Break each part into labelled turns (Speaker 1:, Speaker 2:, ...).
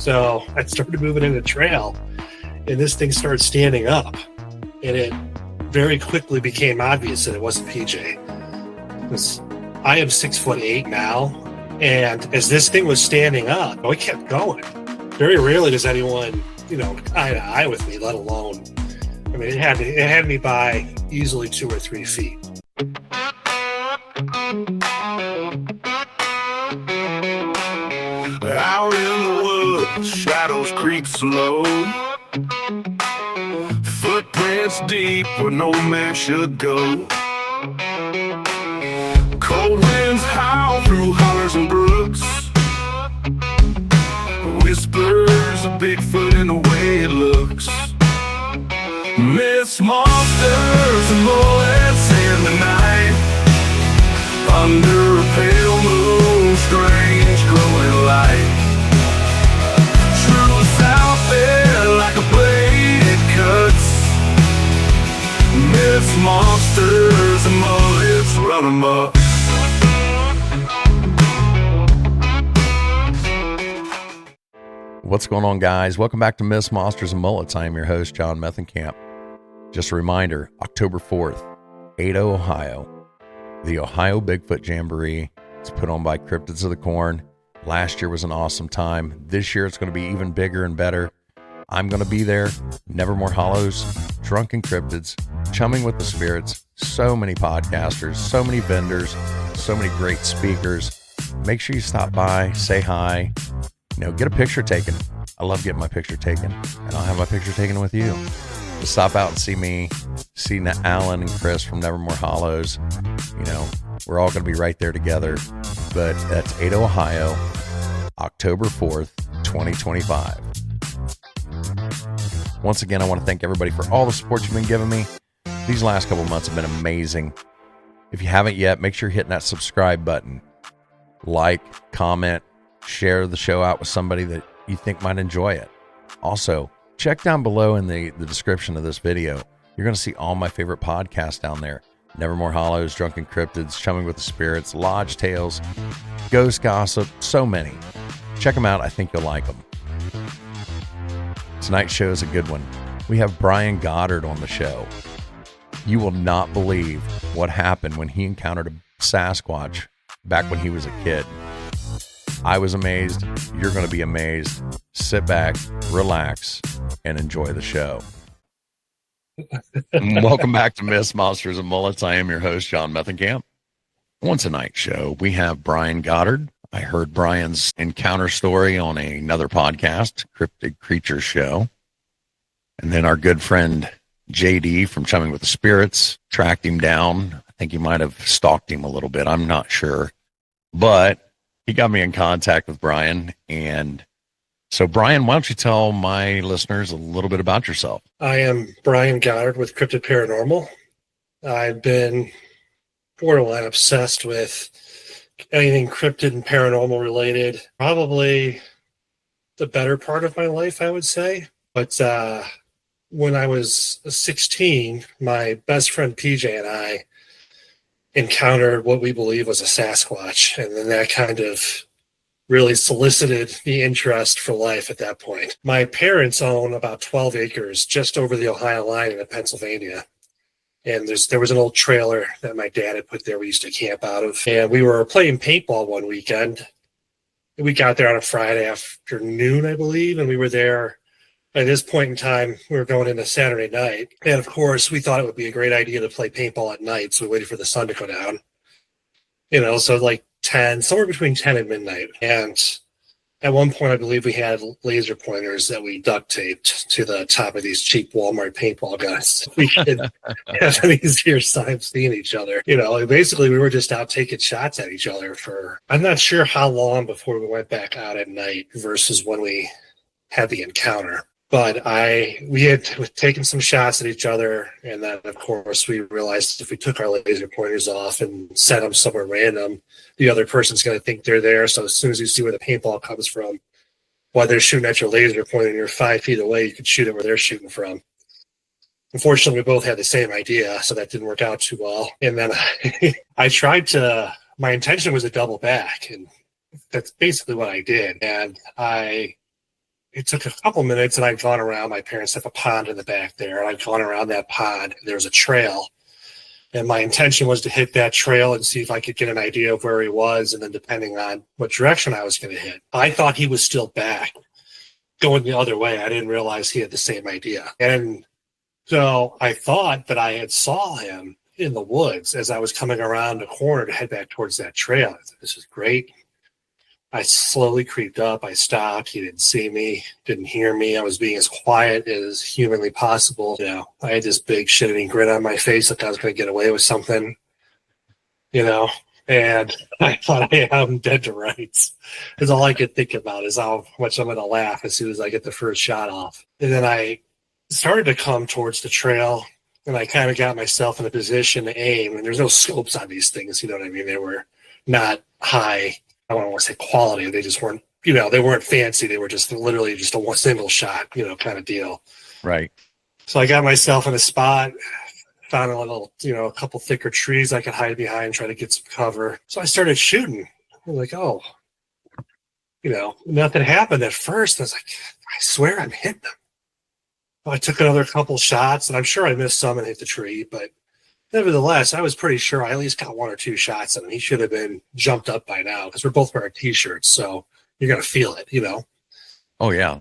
Speaker 1: So I started moving in the trail, and this thing started standing up, and it very quickly became obvious that it wasn't PJ. Because I am 6'8" now, and as this thing was standing up, it kept going. Very rarely does anyone, eye to eye with me, let alone, it had me by easily 2 or 3 feet.
Speaker 2: Out in the woods, shadows creep slow. Footprints deep where no man should go. Cold winds howl through hollers and brooks. Whispers of Bigfoot in the way it looks. Myths, monsters, and bullets in the night. Under a pale moon, strange glowing light. Truth out there like a blade it cuts. Myths, monsters, and bullets run amok.
Speaker 3: What's going on, guys? Welcome back to Myths, Monsters, and Mullets. I am your host, John Methenkamp. Just a reminder, October 4th, Ada, Ohio, the Ohio Bigfoot Jamboree. It's put on by Cryptids of the Corn. Last year was an awesome time. This year it's going to be even bigger and better. I'm going to be there. Nevermore Hollows, Drunken Cryptids, Chumming with the Spirits, so many podcasters, so many vendors, so many great speakers. Make sure you stop by, say hi, get a picture taken. I love getting my picture taken, and I'll have my picture taken with you. Just stop out and see me, see Alan and Chris from Nevermore Hollows. We're all going to be right there together. But that's Ada, Ohio, October 4th, 2025. Once again, I want to thank everybody for all the support you've been giving me. These last couple months have been amazing. If you haven't yet, make sure you're hitting that subscribe button. Like, comment, share the show out with somebody that you think might enjoy it. Also, check down below in the description of this video. You're going to see all my favorite podcasts down there. Nevermore Hollows, Drunken Cryptids, Chumming with the Spirits, Lodge Tales, Ghost Gossip, so many. Check them out. I think you'll like them. Tonight's show is a good one. We have Brian Goddard on the show. You will not believe what happened when he encountered a Sasquatch back when he was a kid. I was amazed. You're going to be amazed. Sit back, relax, and enjoy the show. Welcome back to Myths, Monsters, and Mullets. I am your host, John Methenkamp. On tonight's show, we have Brian Goddard. I heard Brian's encounter story on another podcast, Cryptid Creatures Show. And then our good friend JD from Chumming with the Spirits tracked him down. I think he might have stalked him a little bit. I'm not sure. But he got me in contact with Brian. And so, Brian, why don't you tell my listeners a little bit about yourself?
Speaker 1: I am Brian Goddard with Cryptid Paranormal. I've been borderline obsessed with anything cryptid and paranormal related, probably the better part of my life, I would say. But when I was 16, my best friend PJ and I encountered what we believe was a Sasquatch, and then that kind of really solicited the interest for life at that point. My parents own about 12 acres just over the Ohio line in Pennsylvania. And there was an old trailer that my dad had put there we used to camp out of. And we were playing paintball one weekend. We got there on a Friday afternoon, I believe, and we were there. At this point in time, we were going into Saturday night. And of course, we thought it would be a great idea to play paintball at night, so we waited for the sun to go down. So like 10, somewhere between 10 and midnight. And at one point, I believe we had laser pointers that we duct taped to the top of these cheap Walmart paintball guns. We could have an easier time seeing each other. Basically, we were just out taking shots at each other for, I'm not sure how long before we went back out at night versus when we had the encounter. But we had taken some shots at each other, and then, of course, we realized if we took our laser pointers off and set them somewhere random, the other person's going to think they're there. So as soon as you see where the paintball comes from, while they're shooting at your laser pointer and you're 5 feet away, you could shoot it where they're shooting from. Unfortunately, we both had the same idea, so that didn't work out too well. And then my intention was to double back, and that's basically what I did. And I it took a couple minutes, and I'd gone around. My parents have a pond in the back there, and I'd gone around that pond. And there was a trail, and my intention was to hit that trail and see if I could get an idea of where he was, and then depending on what direction I was going to hit. I thought he was still back, going the other way. I didn't realize he had the same idea. And so I thought that I had saw him in the woods as I was coming around the corner to head back towards that trail. I thought, this is great. I slowly creeped up. I stopped. He didn't see me, didn't hear me. I was being as quiet as humanly possible. I had this big shitty grin on my face that I was going to get away with something, and I thought, hey, I'm dead to rights. Because all I could think about is how much I'm going to laugh as soon as I get the first shot off. And then I started to come towards the trail, and I kind of got myself in a position to aim. And there's no scopes on these things, you know what I mean? They were not high. I don't want to say quality. They just weren't, they weren't fancy. They were just literally just a one single shot, kind of deal.
Speaker 3: Right.
Speaker 1: So I got myself in a spot, found a little, a couple thicker trees I could hide behind, try to get some cover. So I started shooting. I'm like, oh, nothing happened at first. I was like, I swear I'm hitting them. So I took another couple shots, and I'm sure I missed some and hit the tree, but nevertheless, I was pretty sure I at least got one or two shots, and he should have been jumped up by now because we're both wearing T-shirts, so you're going to feel it,
Speaker 3: Oh, yeah.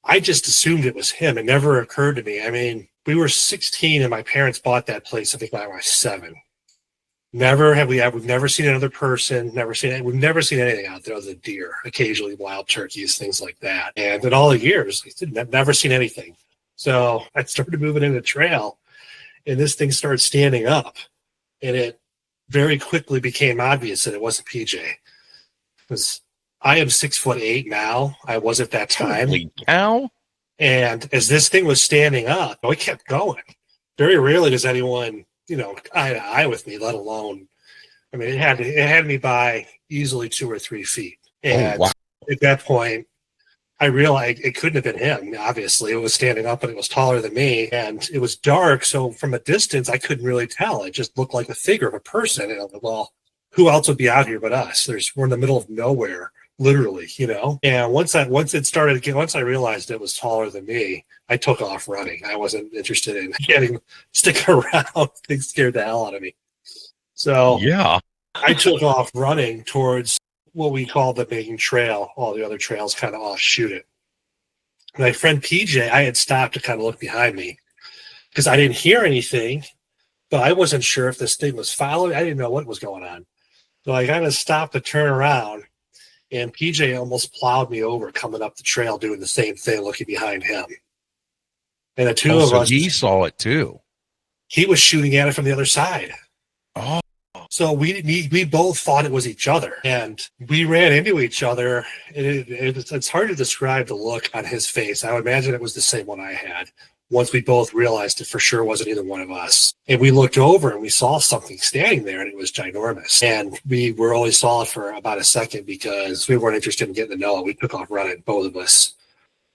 Speaker 1: I just assumed it was him. It never occurred to me. I mean, we were 16, and my parents bought that place, I think, when I was 7. We've never seen another person, we've never seen anything out there other than deer, occasionally wild turkeys, things like that. And in all the years, I've never seen anything. So I started moving in the trail, and this thing started standing up, and it very quickly became obvious that it wasn't PJ. Because I am 6'8" now. I was at that time.
Speaker 3: Holy cow.
Speaker 1: And as this thing was standing up, it kept going. Very rarely does anyone, eye to eye with me, let alone, I mean, it had me by easily 2 or 3 feet. And
Speaker 3: wow.
Speaker 1: At that point, I realized it couldn't have been him. Obviously, it was standing up, and it was taller than me, and it was dark. So from a distance, I couldn't really tell. It just looked like a figure of a person. And I was like, well, who else would be out here but us? We're in the middle of nowhere, literally, And once I realized it was taller than me, I took off running. I wasn't interested in stick around. It scared the hell out of me. So
Speaker 3: yeah,
Speaker 1: I took off running towards what we call the main trail. All the other trails kind of offshoot it. My friend PJ, I had stopped to kind of look behind me because I didn't hear anything, but I wasn't sure if this thing was following. I didn't know what was going on. So I kind of stopped to turn around, and PJ almost plowed me over coming up the trail doing the same thing, looking behind him. And the two of us.
Speaker 3: He saw it too.
Speaker 1: He was shooting at it from the other side.
Speaker 3: Oh.
Speaker 1: So we both thought it was each other, and we ran into each other. It's hard to describe the look on his face. I would imagine it was the same one I had once we both realized it for sure wasn't either one of us. And we looked over, and we saw something standing there, and it was ginormous. And we were only saw it for about a second because we weren't interested in getting to know it. We took off running, both of us.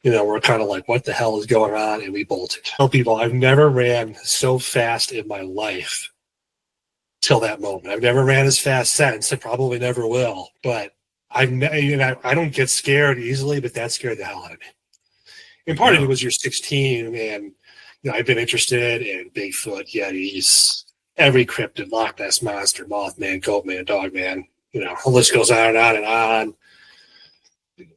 Speaker 1: We're kind of like, what the hell is going on? And we bolted. Tell people I've never ran so fast in my life till that moment. I've never ran as fast since. I probably never will. But I don't get scared easily, but that scared the hell out of me. And part of it was you're 16, and I've been interested in Bigfoot, Yetis, every cryptid, Loch Ness Monster, Mothman, Goatman, Dogman. The list goes on and on.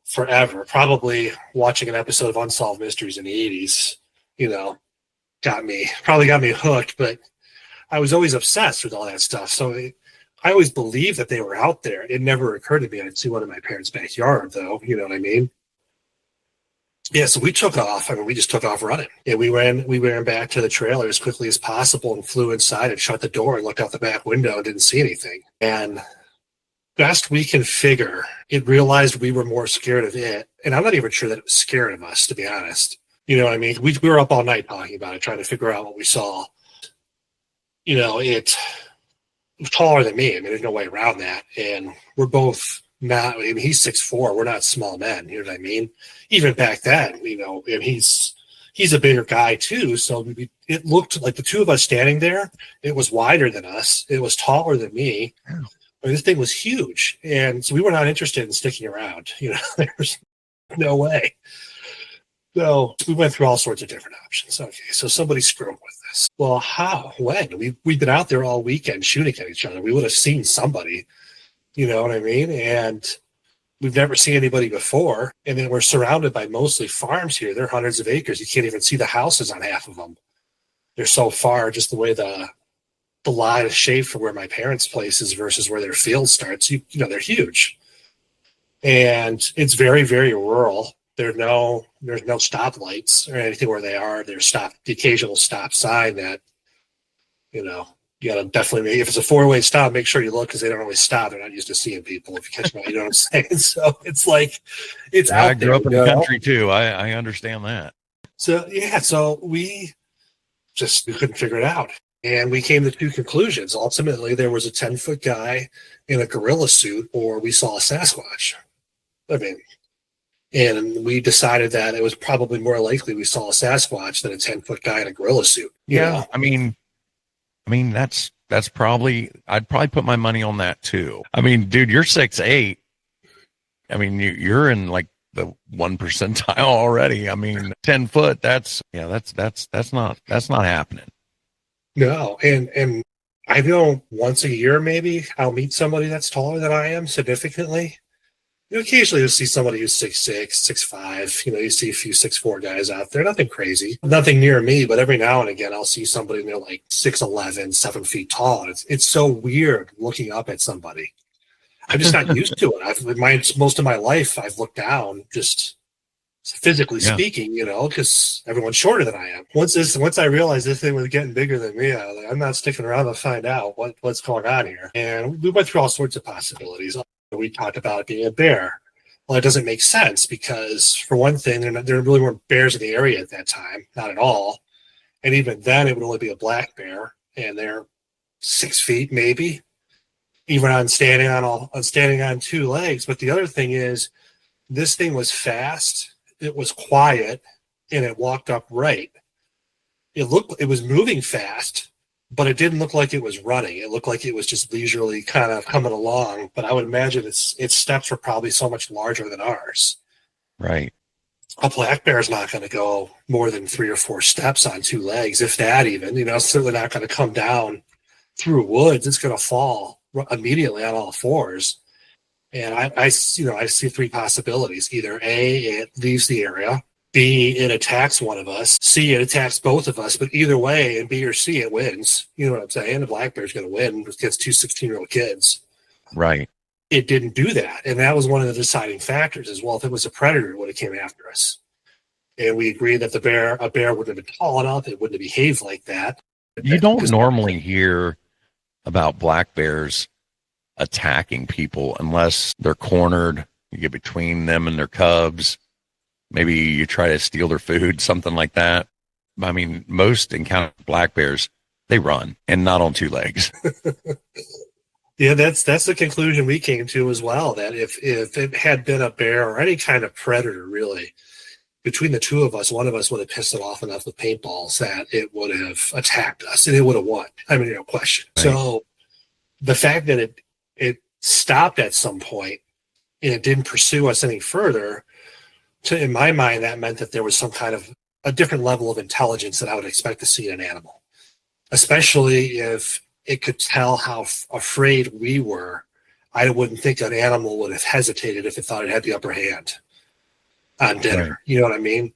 Speaker 1: Forever. Probably watching an episode of Unsolved Mysteries in the 80s, got me hooked, but I was always obsessed with all that stuff. So I always believed that they were out there. It never occurred to me I'd see one in my parents' backyard, though. You know what I mean? Yeah, so we took off. I mean, we just took off running. And we ran back to the trailer as quickly as possible and flew inside and shut the door and looked out the back window and didn't see anything. And best we can figure, it realized we were more scared of it. And I'm not even sure that it was scared of us, to be honest. You know what I mean? We were up all night talking about it, trying to figure out what we saw. It was taller than me. I mean, there's no way around that. And we're both not, I mean, he's 6'4". We're not small men. You know what I mean? Even back then, and he's a bigger guy too. So it looked like the two of us standing there, it was wider than us. It was taller than me. I mean, this thing was huge. And so we were not interested in sticking around. No way. So we went through all sorts of different options. Okay, so somebody's screwing with this. Well, how? When? We've been out there all weekend shooting at each other. We would have seen somebody, you know what I mean? And we've never seen anybody before. And then we're surrounded by mostly farms here. They're hundreds of acres. You can't even see the houses on half of them. They're so far, just the way the line is shaped for where my parents' place is versus where their field starts. You know, they're huge. And it's very, very rural. There's no stoplights or anything where they are. There's the occasional stop sign that, you know, you gotta definitely, if it's a 4-way stop, make sure you look because they don't always stop. They're not used to seeing people. If you catch me, you know what I'm saying? So it's like, it's out there.
Speaker 3: I grew up in the country too. I understand that.
Speaker 1: So yeah, so we couldn't figure it out. And we came to two conclusions. Ultimately, there was a 10-foot guy in a gorilla suit, or we saw a Sasquatch. I mean, and we decided that it was probably more likely we saw a Sasquatch than a 10-foot guy in a gorilla suit.
Speaker 3: Yeah, I mean, that's probably, I'd probably put my money on that too. I mean, dude, you're 6'8". I mean, you're in like the 1 percentile already. I mean, 10 foot, that's not happening.
Speaker 1: No, and I know once a year maybe I'll meet somebody that's taller than I am significantly. You know, occasionally you'll see somebody who's 6'6", 6'5". You know, you see a few 6'4" guys out there. Nothing crazy, nothing near me, but every now and again I'll see somebody and they're like 6'11", 7 feet tall. And it's so weird looking up at somebody. I'm just not used to it. Most of my life I've looked down, just physically speaking, you know, because everyone's shorter than I am. Once I realized this thing was getting bigger than me, I was like, I'm not sticking around to find out what's going on here. And we went through all sorts of possibilities. We talked about it being a bear. Well, it doesn't make sense because, for one thing, there really weren't bears in the area at that time, not at all. And even then, it would only be a black bear, and they're 6 feet maybe, even on standing on two legs. But the other thing is, this thing was fast, it was quiet, and it walked upright. It was moving fast, but it didn't look like it was running. It looked like it was just leisurely kind of coming along. But I would imagine its steps were probably so much larger than ours.
Speaker 3: Right.
Speaker 1: A black bear is not going to go more than 3 or 4 steps on 2 legs, if that even. You know, it's certainly not going to come down through woods. It's going to fall immediately on all fours. And I see 3 possibilities. Either A, it leaves the area. B, it attacks one of us. C, it attacks both of us. But either way, in B or C, it wins. You know what I'm saying? The black bear's going to win against 2 16-year-old kids.
Speaker 3: Right.
Speaker 1: It didn't do that. And that was one of the deciding factors as well. If it was a predator, it would have came after us. And we agreed that a bear wouldn't have been tall enough. It wouldn't have behaved like that.
Speaker 3: You don't normally hear about black bears attacking people unless they're cornered. You get between them and their cubs. Maybe you try to steal their food, something like that. I mean, most encounter black bears, they run, and not on 2 legs.
Speaker 1: Yeah, that's the conclusion we came to as well, that if it had been a bear or any kind of predator, really, between the two of us, one of us would have pissed it off enough with paintballs that it would have attacked us, and it would have won. I mean, no question. Right. So the fact that it stopped at some point and it didn't pursue us any further, in my mind, that meant that there was some kind of a different level of intelligence that I would expect to see in an animal, especially if it could tell how afraid we were. I wouldn't think an animal would have hesitated if it thought it had the upper hand on dinner. Right. You know what I mean?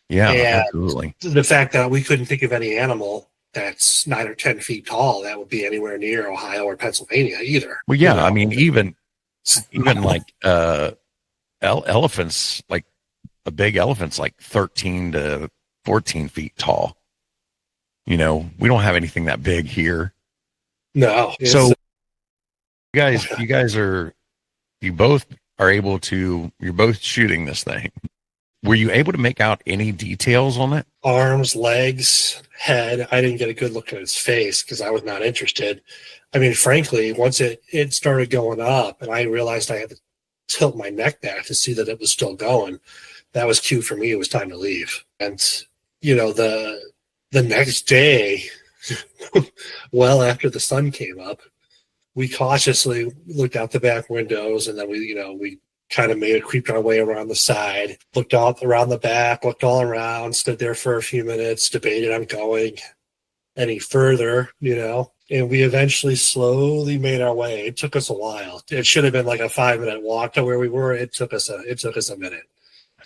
Speaker 3: Yeah,
Speaker 1: and
Speaker 3: absolutely.
Speaker 1: The fact that we couldn't think of any animal that's 9 or 10 feet tall that would be anywhere near Ohio or Pennsylvania either.
Speaker 3: Well, yeah, you know? I mean, even like elephants, like a big elephant's like 13 to 14 feet tall. You know, we don't have anything that big here.
Speaker 1: No.
Speaker 3: So you both are able to, you're both shooting this thing. Were you able to make out any details on it?
Speaker 1: Arms, legs, head. I didn't get a good look at its face because I was not interested. I mean, frankly, once it started going up and I realized I had to tilt my neck back to see that it was still going, that was cue for me. It was time to leave. And, you know, the next day, well after the sun came up, we cautiously looked out the back windows, and then we kind of creeped our way around the side, looked out around the back, looked all around, stood there for a few minutes, debated on going any further, and we eventually slowly made our way. It took us a while. It should have been like a 5-minute walk to where we were. It took us a minute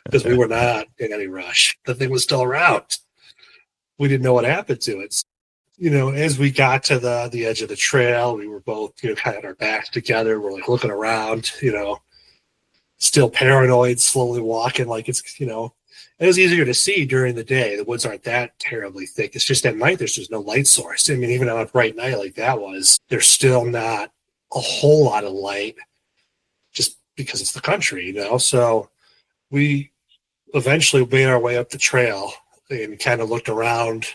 Speaker 1: because we were not in any rush. The thing was still around. We didn't know what happened to it. As we got to the edge of the trail, we were both, kind of our backs together. We're like looking around, still paranoid, slowly walking like it's, it was easier to see during the day. The woods aren't that terribly thick. It's just at night, there's just no light source. I mean, even on a bright night like that was, there's still not a whole lot of light just because it's the country, So we eventually made our way up the trail and kind of looked around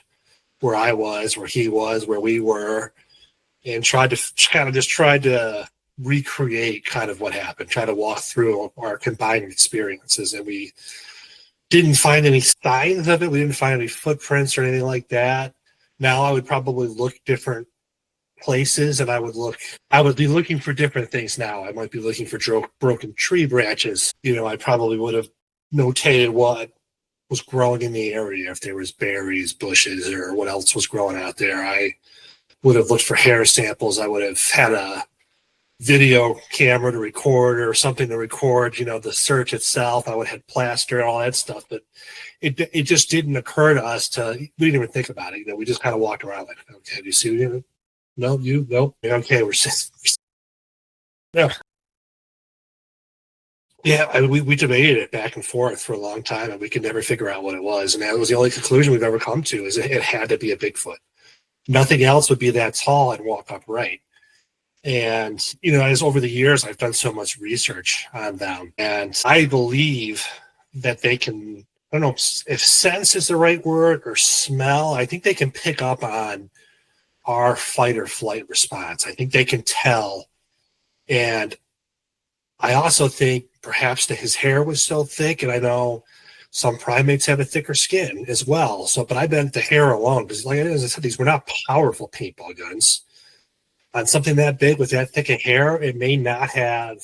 Speaker 1: where I was, where he was, where we were, and tried to recreate kind of what happened, try to walk through our combined experiences. And we didn't find any signs of it. We didn't find any footprints or anything like that. Now I would probably look different places, and I would be looking for different things now. I might be looking for broken tree branches. I probably would have notated what was growing in the area, if there was berries, bushes, or what else was growing out there. I would have looked for hair samples. I would have had a video camera to record or something to record, the search itself. I would have had plaster, all that stuff. But it just didn't occur to us we didn't even think about it. We just kind of walked around like, okay, do you see anything? No, nope. Okay, we're no. Yeah, we debated it back and forth for a long time, and we could never figure out what it was. And that was the only conclusion we've ever come to, is it had to be a Bigfoot. Nothing else would be that tall and walk upright. And, as over the years, I've done so much research on them. And I believe that they can, I don't know if sense is the right word or smell. I think they can pick up on our fight or flight response. I think they can tell. And I also think perhaps that his hair was so thick, and I know some primates have a thicker skin as well. But I bet the hair alone, because like as I said, these were not powerful paintball guns. On something that big with that thick of hair, it may not have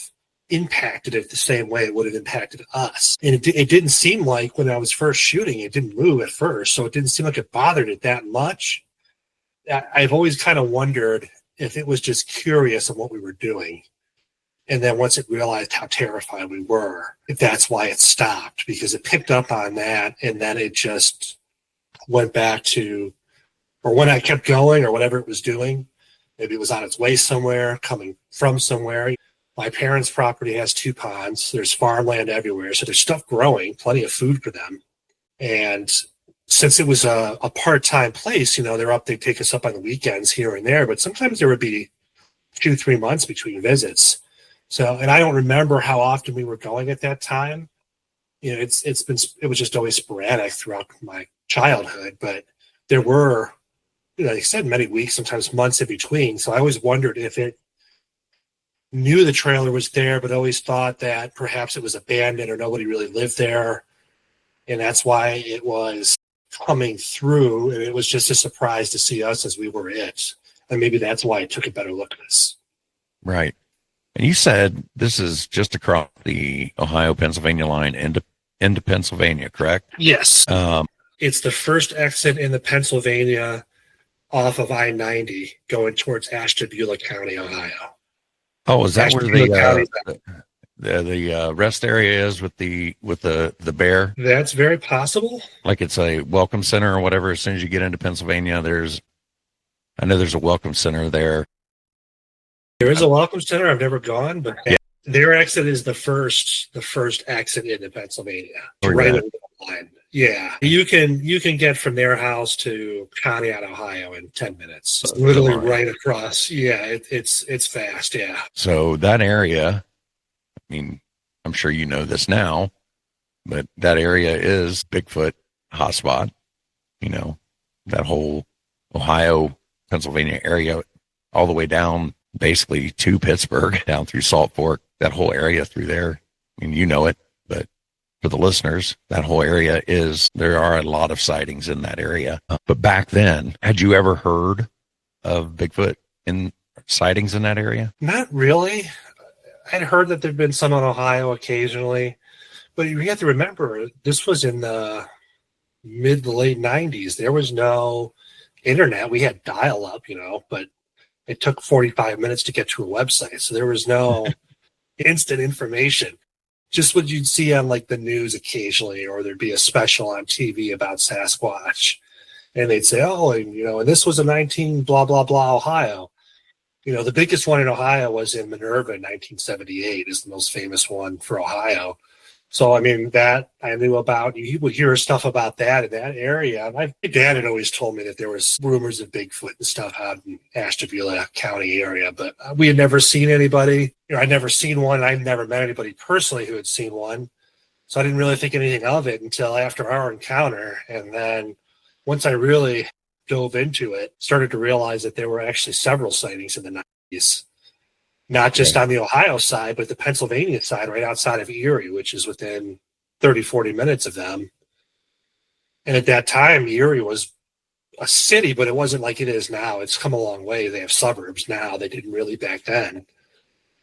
Speaker 1: impacted it the same way it would have impacted us. And it didn't seem like, when I was first shooting, it didn't move at first, so it didn't seem like it bothered it that much. I've always kind of wondered if it was just curious of what we were doing. And then once it realized how terrified we were, if that's why it stopped, because it picked up on that, and then it just went back to, or when I kept going or whatever it was doing, maybe it was on its way somewhere, coming from somewhere. My parents' property has 2 ponds. There's farmland everywhere, so there's stuff growing, plenty of food for them. And since it was a part-time place, they'd take us up on the weekends here and there, but sometimes there would be 2-3 months between visits. So, and I don't remember how often we were going at that time. It was just always sporadic throughout my childhood, but there were, like I said, many weeks, sometimes months in between. So I always wondered if it knew the trailer was there, but always thought that perhaps it was abandoned or nobody really lived there. And that's why it was coming through. And it was just a surprise to see us as we were it. And maybe that's why it took a better look at us.
Speaker 3: Right. And you said this is just across the Ohio-Pennsylvania line into Pennsylvania, correct?
Speaker 1: Yes. It's the first exit in the Pennsylvania off of I-90 going towards Ashtabula County, Ohio.
Speaker 3: Oh, is that where the rest area is with the bear?
Speaker 1: That's very possible.
Speaker 3: Like it's a welcome center or whatever. As soon as you get into Pennsylvania, I know there's a welcome center there.
Speaker 1: There is a welcome center. I've never gone, but their exit is the first exit into Pennsylvania. Right over the line. Yeah. You can get from their house to Conneaut, Ohio in 10 minutes. It's literally right across. Yeah, it's fast, yeah.
Speaker 3: So that area, I mean, I'm sure you know this now, but that area is Bigfoot hotspot. That whole Ohio, Pennsylvania area, all the way down basically to Pittsburgh, down through Salt Fork, that whole area through there. I mean, you know it, but for the listeners, that whole area there are a lot of sightings in that area. But back then, had you ever heard of Bigfoot sightings in that area?
Speaker 1: Not really. I'd heard that there'd been some in Ohio occasionally, but you have to remember this was in the mid to late 90s. There was no internet. We had dial up, but it took 45 minutes to get to a website. So there was no instant information. Just what you'd see on like the news occasionally, or there'd be a special on TV about Sasquatch. And they'd say, oh, and this was a 19 blah, blah, blah, Ohio. The biggest one in Ohio was in Minerva in 1978 is the most famous one for Ohio. So, that I knew about. You would hear stuff about that in that area. My dad had always told me that there was rumors of Bigfoot and stuff out in Ashtabula County area, but we had never seen anybody. I'd never seen one. And I'd never met anybody personally who had seen one. So I didn't really think anything of it until after our encounter. And then once I really dove into it, started to realize that there were actually several sightings in the 90s. Not just on the Ohio side, but the Pennsylvania side, right outside of Erie, which is within 30, 40 minutes of them. And at that time, Erie was a city, but it wasn't like it is now. It's come a long way. They have suburbs now. They didn't really back then.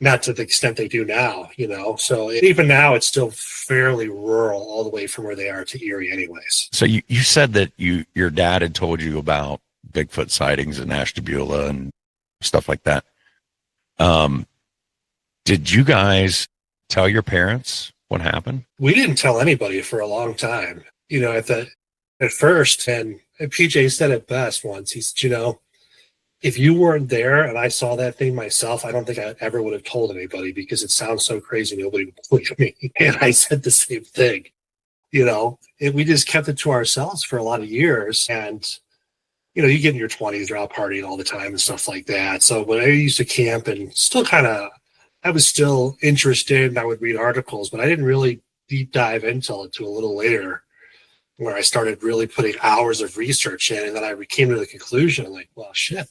Speaker 1: Not to the extent they do now, So even now, it's still fairly rural all the way from where they are to Erie anyways.
Speaker 3: So you said that your dad had told you about Bigfoot sightings in Ashtabula and stuff like that. Did you guys tell your parents what happened?
Speaker 1: We didn't tell anybody for a long time. At first, and PJ said it best once. He said, if you weren't there and I saw that thing myself, I don't think I ever would have told anybody because it sounds so crazy. Nobody would believe me. And I said the same thing, we just kept it to ourselves for a lot of years. And, you get in your 20s, you're out partying all the time and stuff like that. So when I used to camp and I was still interested and I would read articles, but I didn't really deep dive into it a little later where I started really putting hours of research in. And then I came to the conclusion, like, well, shit,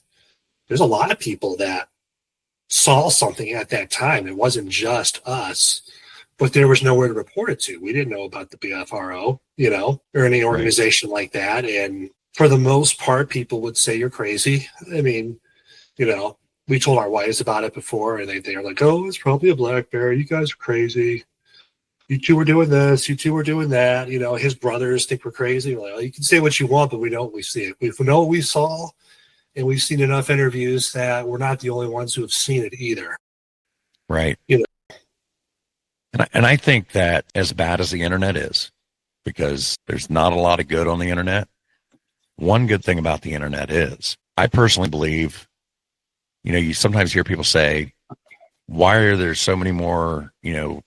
Speaker 1: there's a lot of people that saw something at that time. It wasn't just us, but there was nowhere to report it to. We didn't know about the BFRO, or any organization like that. And for the most part, people would say you're crazy. We told our wives about it before, and they were like, oh, it's probably a black bear. You guys are crazy. You two were doing this. You two were doing that. His brothers think we're crazy. We're like, well, you can say what you want, but we know what we see. We know what we saw, and we've seen enough interviews that we're not the only ones who have seen it either.
Speaker 3: Right. And I think that as bad as the internet is, because there's not a lot of good on the internet, one good thing about the internet is, I personally believe, you sometimes hear people say, why are there so many more,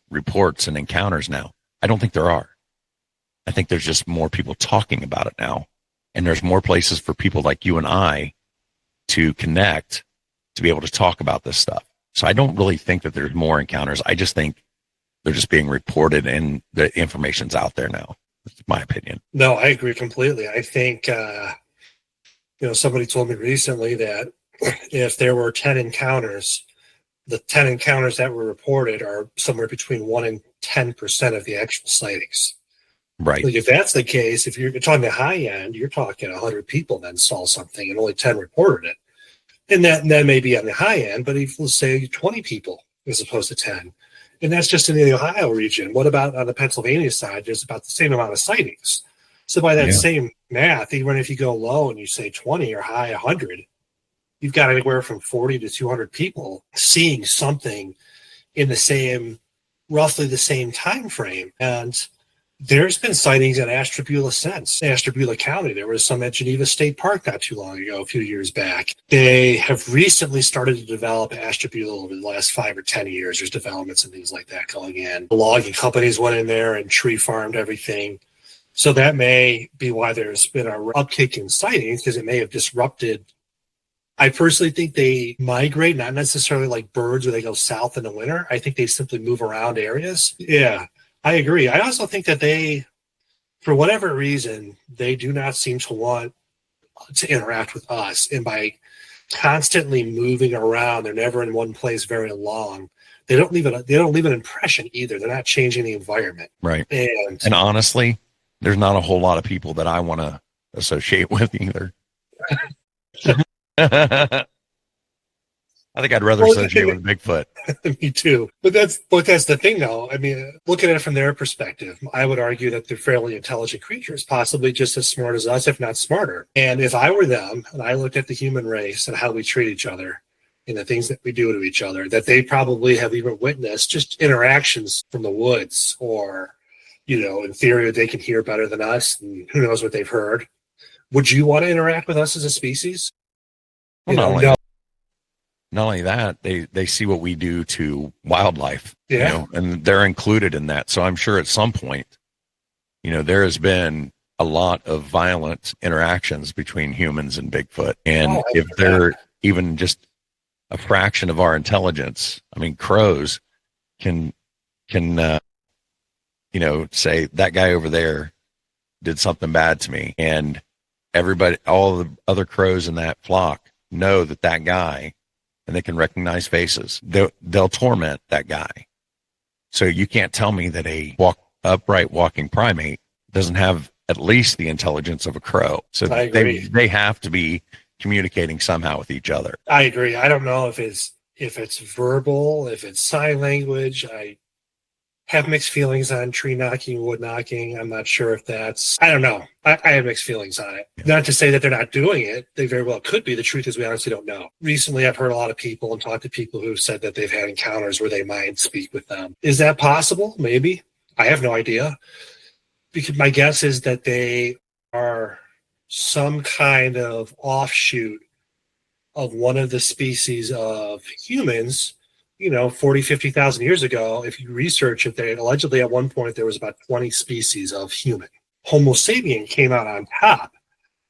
Speaker 3: reports and encounters now? I don't think there are. I think there's just more people talking about it now. And there's more places for people like you and I to connect, to be able to talk about this stuff. So I don't really think that there's more encounters. I just think they're just being reported and the information's out there now. That's my opinion.
Speaker 1: No, I agree completely. I think, somebody told me recently that if there were 10 encounters, the 10 encounters that were reported are somewhere between 1% and 10% of the actual sightings.
Speaker 3: Right.
Speaker 1: Like if that's the case, if you're talking the high end, you're talking 100 people then saw something and only 10 reported it. And that may be on the high end, but if let's say 20 people as opposed to 10, and that's just in the Ohio region. What about on the Pennsylvania side? There's about the same amount of sightings. So by that same math, even if you go low and you say 20 or high 100, you've got anywhere from 40 to 200 people seeing something in roughly the same time frame. And there's been sightings in Ashtabula since. Ashtabula County, there was some at Geneva State Park not too long ago, a few years back. They have recently started to develop Ashtabula over the last 5 or 10 years. There's developments and things like that going in. The logging companies went in there and tree farmed everything. So that may be why there's been an uptick in sightings, because it may have disrupted. I personally think they migrate, not necessarily like birds where they go south in the winter. I think they simply move around areas. Yeah, I agree. I also think that they, for whatever reason, they do not seem to want to interact with us. And by constantly moving around, they're never in one place very long. They don't leave an impression either. They're not changing the environment.
Speaker 3: Right. And honestly, there's not a whole lot of people that I want to associate with either. I think I'd rather
Speaker 1: Well,
Speaker 3: associate with Bigfoot.
Speaker 1: Me too. But that's the thing, though. I mean, looking at it from their perspective, I would argue that they're fairly intelligent creatures, possibly just as smart as us, if not smarter. And if I were them, and I looked at the human race and how we treat each other and the things that we do to each other, that they probably have even witnessed just interactions from the woods, or, in theory, they can hear better than us, and who knows what they've heard. Would you want to interact with us as a species?
Speaker 3: Well,
Speaker 1: No.
Speaker 3: not only that, they see what we do to wildlife,
Speaker 1: Yeah.
Speaker 3: and they're included in that. So I'm sure at some point, there has been a lot of violent interactions between humans and Bigfoot. And if they're even just a fraction of our intelligence, I mean, crows can say that guy over there did something bad to me, and everybody, all the other crows in that flock know that guy, and they can recognize faces. They'll torment that guy. So you can't tell me that a upright walking primate doesn't have at least the intelligence of a crow. So they have to be communicating somehow with each other.
Speaker 1: I agree. I don't know if it's verbal, if it's sign language. I have mixed feelings on tree knocking, wood knocking. I'm not sure if I don't know. I have mixed feelings on it. Yeah. Not to say that they're not doing it. They very well could be. The truth is we honestly don't know. Recently, I've heard a lot of people and talked to people who've said that they've had encounters where they might speak with them. Is that possible? Maybe. I have no idea. Because my guess is that they are some kind of offshoot of one of the species of humans, 40, 50,000 years ago. If you research it, allegedly at one point there was about 20 species of human. Homo sapien came out on top,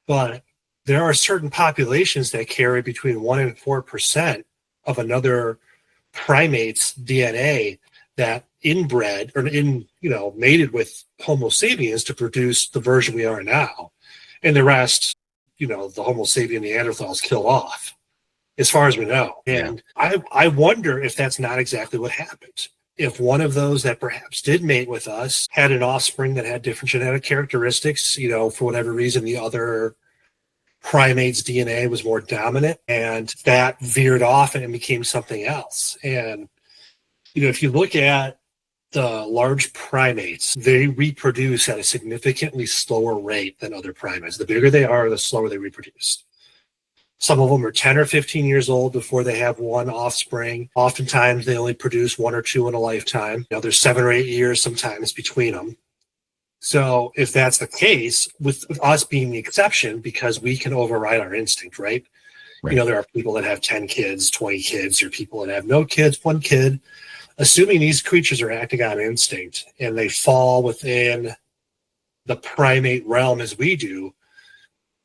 Speaker 1: but there are certain populations that carry between 1% and 4% of another primate's DNA that inbred or mated with Homo sapiens to produce the version we are now. And the rest, the Homo sapien Neanderthals kill off, as far as we know. And I wonder if that's not exactly what happened. If one of those that perhaps did mate with us had an offspring that had different genetic characteristics, for whatever reason, the other primate's DNA was more dominant, and that veered off and it became something else. And, if you look at the large primates, they reproduce at a significantly slower rate than other primates. The bigger they are, the slower they reproduce. Some of them are 10 or 15 years old before they have one offspring. Oftentimes, they only produce one or two in a lifetime. There's 7 or 8 years sometimes between them. So if that's the case, with us being the exception, because we can override our instinct, right? There are people that have 10 kids, 20 kids, or people that have no kids, 1 kid. Assuming these creatures are acting on instinct and they fall within the primate realm as we do,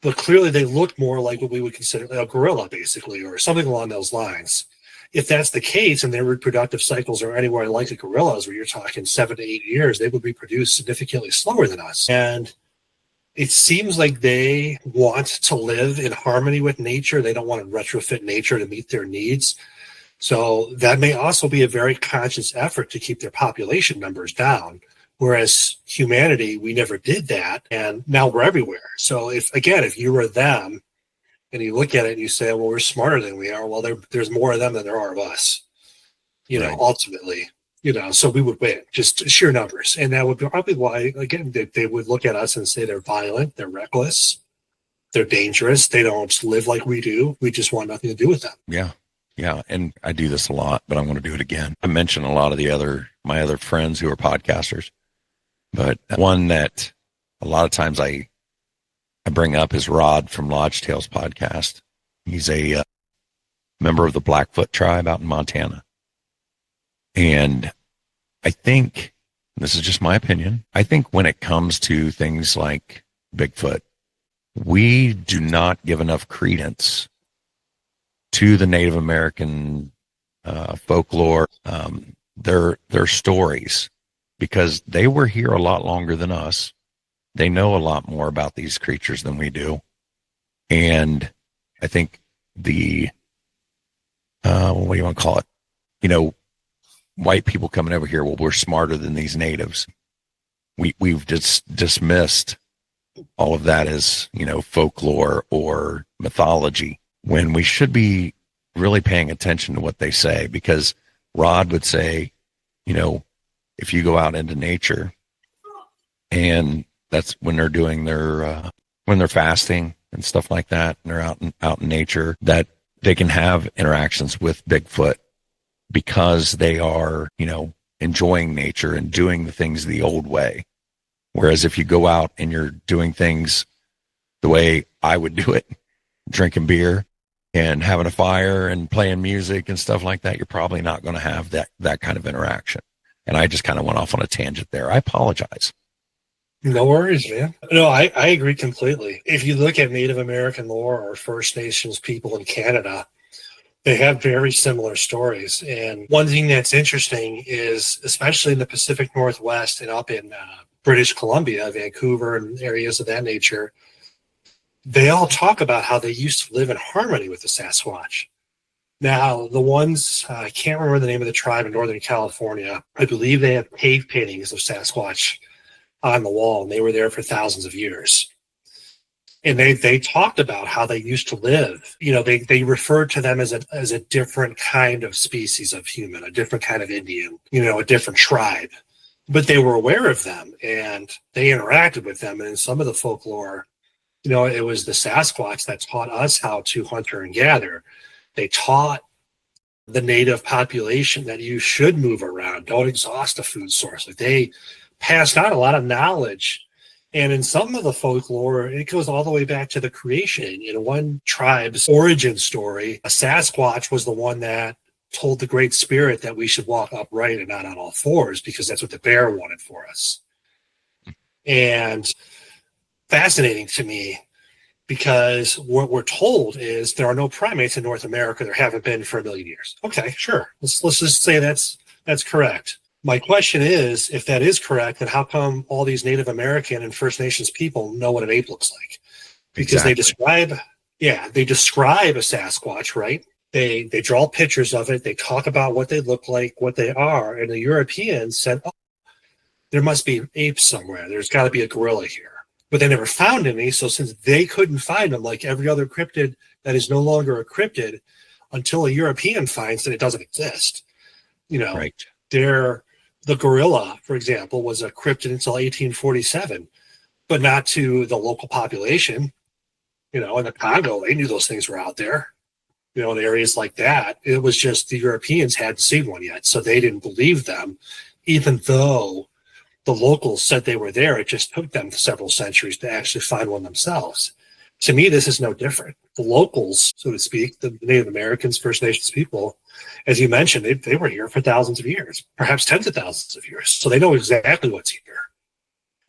Speaker 1: but clearly they look more like what we would consider a gorilla, basically, or something along those lines. If that's the case and their reproductive cycles are anywhere like the gorillas, where you're talking 7 to 8 years, they would reproduce significantly slower than us. And it seems like they want to live in harmony with nature. They don't want to retrofit nature to meet their needs. So that may also be a very conscious effort to keep their population numbers down. Whereas humanity, we never did that, and now we're everywhere. So if you were them, and you look at it and you say, well, we're smarter than we are, well, there's more of them than there are of us, ultimately, so we would win, just sheer numbers. And that would be probably why, again, they would look at us and say they're violent, they're reckless, they're dangerous, they don't live like we do, we just want nothing to do with them.
Speaker 3: Yeah, and I do this a lot, but I want to do it again. I mentioned a lot of my other friends who are podcasters, but one that a lot of times I bring up is Rod from Lodge Tales podcast. He's a member of the Blackfoot tribe out in Montana. And I think, this is just my opinion, I think when it comes to things like Bigfoot, we do not give enough credence to the Native American folklore, their stories, because they were here a lot longer than us. They know a lot more about these creatures than we do. And I think what do you want to call it? White people coming over here, well, we're smarter than these natives. We've just dismissed all of that as, folklore or mythology, when we should be really paying attention to what they say, because Rod would say, if you go out into nature, and that's when they're doing their when they're fasting and stuff like that, and they're out in nature, that they can have interactions with Bigfoot because they are, enjoying nature and doing the things the old way. Whereas if you go out and you're doing things the way I would do it, drinking beer and having a fire and playing music and stuff like that, you're probably not going to have that kind of interaction. And I just kind of went off on a tangent there. I apologize.
Speaker 1: No worries, man. No, I agree completely. If you look at Native American lore or First Nations people in Canada, they have very similar stories. And one thing that's interesting is, especially in the Pacific Northwest and up in British Columbia, Vancouver, and areas of that nature, they all talk about how they used to live in harmony with the Sasquatch. Now, the ones, I can't remember the name of the tribe in Northern California. I believe they have cave paintings of Sasquatch on the wall, and they were there for thousands of years. And they talked about how they used to live. They referred to them as a different kind of species of human, a different kind of Indian, a different tribe. But they were aware of them, and they interacted with them. And in some of the folklore, it was the Sasquatch that taught us how to hunter and gather. They taught the native population that you should move around, don't exhaust a food source. Like, they passed on a lot of knowledge. And in some of the folklore, it goes all the way back to the creation. In one tribe's origin story, a Sasquatch was the one that told the Great Spirit that we should walk upright and not on all fours, because that's what the bear wanted for us. And fascinating to me, because what we're told is there are no primates in North America. There haven't been for 1 million years. Okay, sure. Let's just say that's correct. My question is, if that is correct, then how come all these Native American and First Nations people know what an ape looks like? Because They describe a Sasquatch, right? They draw pictures of it. They talk about what they look like, what they are. And the Europeans said, oh, there must be apes somewhere. There's got to be a gorilla here. But they never found any. So since they couldn't find them, like every other cryptid that is no longer a cryptid, until a European finds that it doesn't exist.
Speaker 3: Right.
Speaker 1: The gorilla, for example, was a cryptid until 1847, but not to the local population. In the Congo, they knew those things were out there. In areas like that, it was just the Europeans hadn't seen one yet, so they didn't believe them, even though the locals said they were there. It just took them several centuries to actually find one themselves. To me, this is no different. The locals, so to speak, the Native Americans, First Nations people, as you mentioned, they were here for thousands of years, perhaps tens of thousands of years. So they know exactly what's here,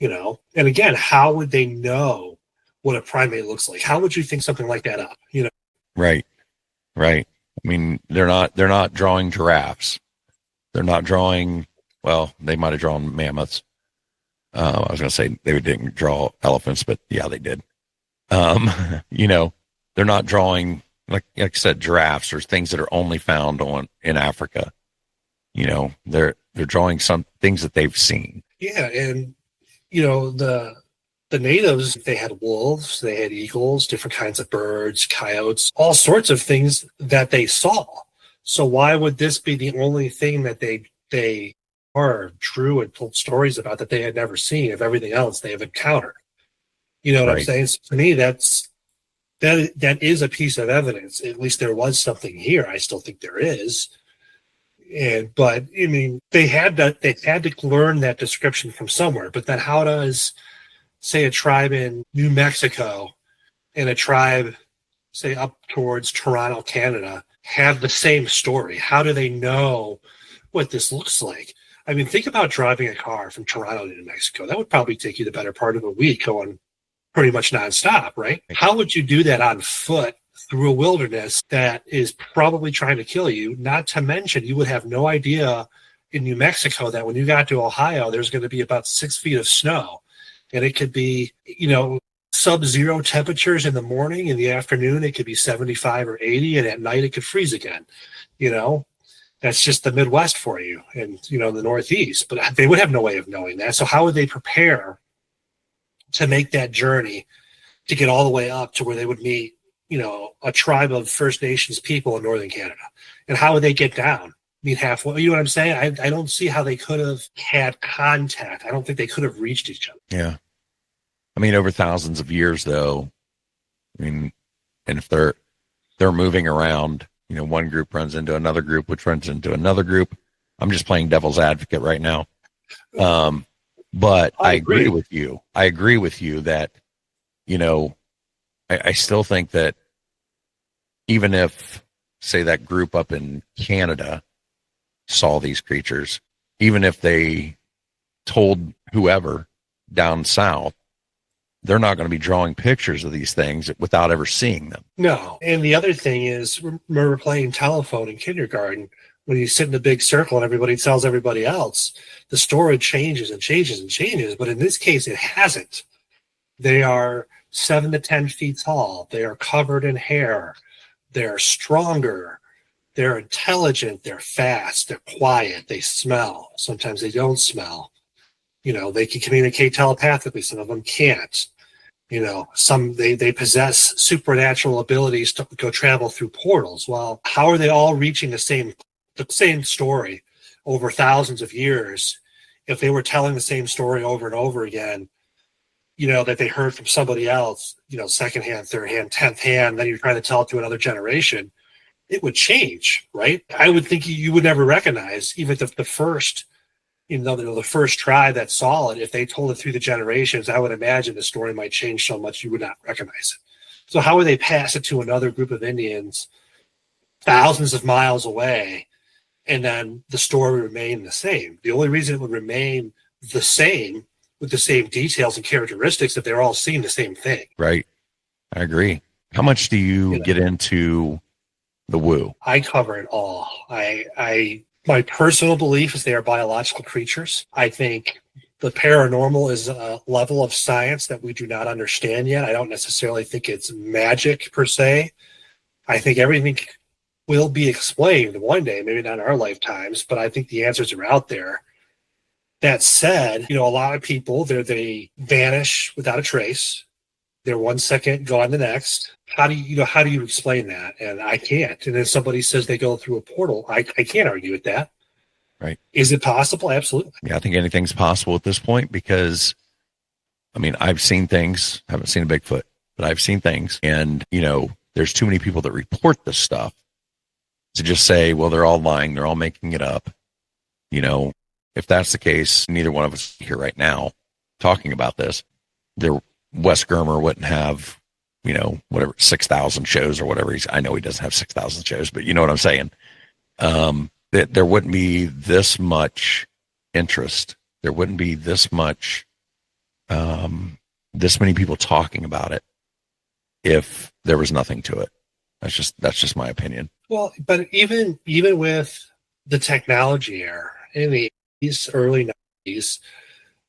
Speaker 1: And again, how would they know what a primate looks like? How would you think something like that up?
Speaker 3: Right. I mean, they're not drawing giraffes. They're not drawing, well, they might have drawn mammoths. I was going to say they didn't draw elephants, but yeah, they did. They're not drawing, like I said, giraffes or things that are only found in Africa. They're drawing some things that they've seen.
Speaker 1: Yeah, and the natives, they had wolves, they had eagles, different kinds of birds, coyotes, all sorts of things that they saw. So why would this be the only thing that they drew and told stories about that they had never seen, if everything else they have encountered? You know what I'm saying? So to me, that is a piece of evidence. At least there was something here. I still think there is. But I mean, they had to learn that description from somewhere. But then how does, say, a tribe in New Mexico and a tribe, say, up towards Toronto, Canada, have the same story? How do they know what this looks like? I mean, think about driving a car from Toronto to New Mexico. That would probably take you the better part of a week going pretty much nonstop, right? How would you do that on foot through a wilderness that is probably trying to kill you? Not to mention, you would have no idea in New Mexico that when you got to Ohio, there's going to be about 6 feet of snow. And it could be, sub-zero temperatures in the morning. In the afternoon, it could be 75 or 80. And at night, it could freeze again. That's just the Midwest for you, and, the Northeast. But they would have no way of knowing that. So how would they prepare to make that journey to get all the way up to where they would meet a tribe of First Nations people in northern Canada. And how would they get down? I mean, halfway, you know what I'm saying? I don't see how they could have had contact. I don't think they could have reached each other.
Speaker 3: Yeah. I mean, over thousands of years, though, I mean, and if they're moving around, one group runs into another group, which runs into another group. I'm just playing devil's advocate right now. But I agree with you. I agree with you that, I still think that even if, say, that group up in Canada saw these creatures, even if they told whoever down south, they're not going to be drawing pictures of these things without ever seeing them.
Speaker 1: No. And the other thing is, remember playing telephone in kindergarten, when you sit in a big circle and everybody tells everybody else, the story changes and changes and changes. But in this case, it hasn't. They are 7 to 10 feet tall. They are covered in hair. They're stronger. They're intelligent. They're fast. They're quiet. They smell. Sometimes they don't smell. They can communicate telepathically. Some of them can't. Some they possess supernatural abilities to go travel through portals. Well, how are they all reaching the same story over thousands of years if they were telling the same story over and over again, that they heard from somebody else, second hand, third hand, 10th hand, then you're trying to tell it to another generation? It would change, right? I would think you would never recognize, even if the first, the first tribe that saw it, if they told it through the generations, I would imagine the story might change so much you would not recognize it. So how would they pass it to another group of Indians thousands of miles away, and then the story remain the same? The only reason it would remain the same with the same details and characteristics if they're all seeing the same thing.
Speaker 3: Right. I agree. How much do you get into the woo?
Speaker 1: I cover it all. My personal belief is they are biological creatures. I think the paranormal is a level of science that we do not understand yet. I don't necessarily think it's magic per se. I think everything will be explained one day, maybe not in our lifetimes, but I think the answers are out there. That said, a lot of people, they vanish without a trace. They're 1 second, gone the next. How do you explain that? And I can't. And then somebody says they go through a portal. I can't argue with that.
Speaker 3: Right.
Speaker 1: Is it possible? Absolutely.
Speaker 3: Yeah, I think anything's possible at this point because, I've seen things. I haven't seen a Bigfoot, but I've seen things. And, there's too many people that report this stuff to just say, well, they're all lying. They're all making it up. If that's the case, neither one of us here right now talking about this, Wes Germer wouldn't have, 6,000 shows or whatever. I know he doesn't have 6,000 shows, but you know what I'm saying? That there wouldn't be this much interest. There wouldn't be this much, this many people talking about it if there was nothing to it. That's just my opinion.
Speaker 1: Well, but even with the technology era in the early 90s,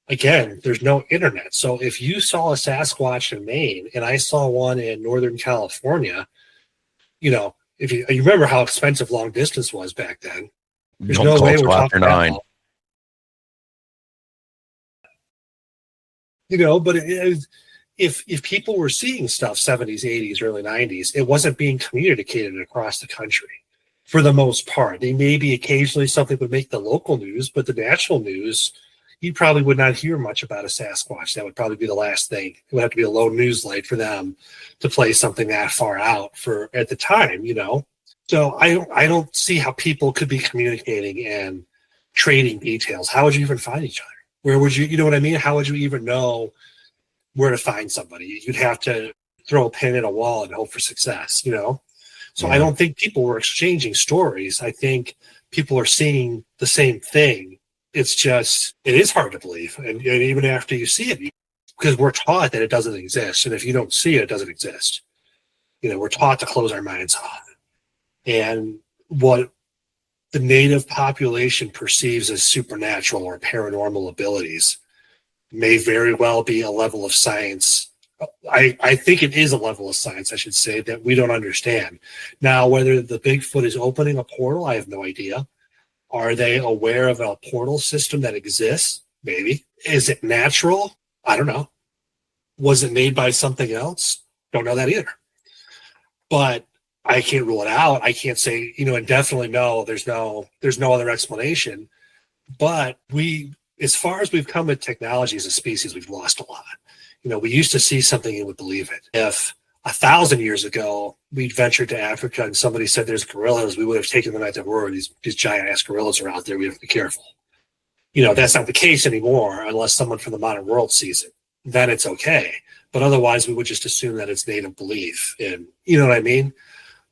Speaker 1: again, there's no internet. So if you saw a Sasquatch in Maine and I saw one in Northern California, if you remember how expensive long distance was back then, there's no way we're talking about. But if people were seeing stuff 70s, 80s, early 90s, it wasn't being communicated across the country. For the most part, they maybe occasionally something would make the local news, but the national news, you probably would not hear much about a Sasquatch. That would probably be the last thing. It would have to be a low news light for them to play something that far out for at the time, So I don't see how people could be communicating and trading details. How would you even find each other? Where would you know what I mean? How would you even know where to find somebody? You'd have to throw a pin in a wall and hope for success, So I don't think people were exchanging stories. I think people are seeing the same thing. It's just, it is hard to believe. And even after you see it, because we're taught that it doesn't exist. And if you don't see it, it doesn't exist. We're taught to close our minds off. And what the native population perceives as supernatural or paranormal abilities may very well be a level of science. I think it is a level of science, I should say, that we don't understand. Now, whether the Bigfoot is opening a portal, I have no idea. Are they aware of a portal system that exists? Maybe. Is it natural? I don't know. Was it made by something else? Don't know that either. but I can't rule it out. I can't say, and definitely no, there's no other explanation. But as far as we've come with technology as a species, we've lost a lot. We used to see something and would believe it. If 1,000 years ago we'd ventured to Africa and somebody said there's gorillas, we would have taken them at their word. These giant ass gorillas are out there. We have to be careful. That's not the case anymore unless someone from the modern world sees it. Then it's okay. But otherwise, we would just assume that it's native belief. And you know what I mean?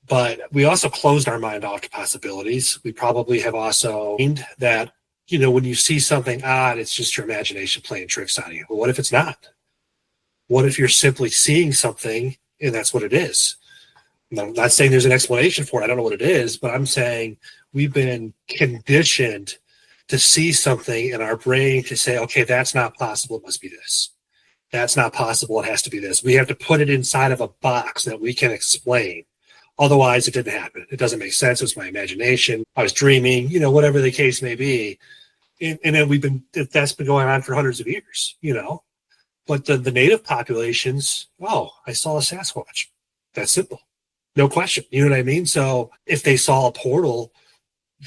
Speaker 1: But we also closed our mind off to possibilities. We probably have also aimed that, when you see something odd, it's just your imagination playing tricks on you. Well, what if it's not? What if you're simply seeing something and that's what it is? I'm not saying there's an explanation for it. I don't know what it is, but I'm saying we've been conditioned to see something in our brain to say, okay, that's not possible. It must be this. That's not possible. It has to be this. We have to put it inside of a box that we can explain. Otherwise, it didn't happen. It doesn't make sense. It's my imagination. I was dreaming, whatever the case may be. And then that's been going on for hundreds of years, But the native populations, I saw a Sasquatch. That's simple. No question. You know what I mean? So if they saw a portal,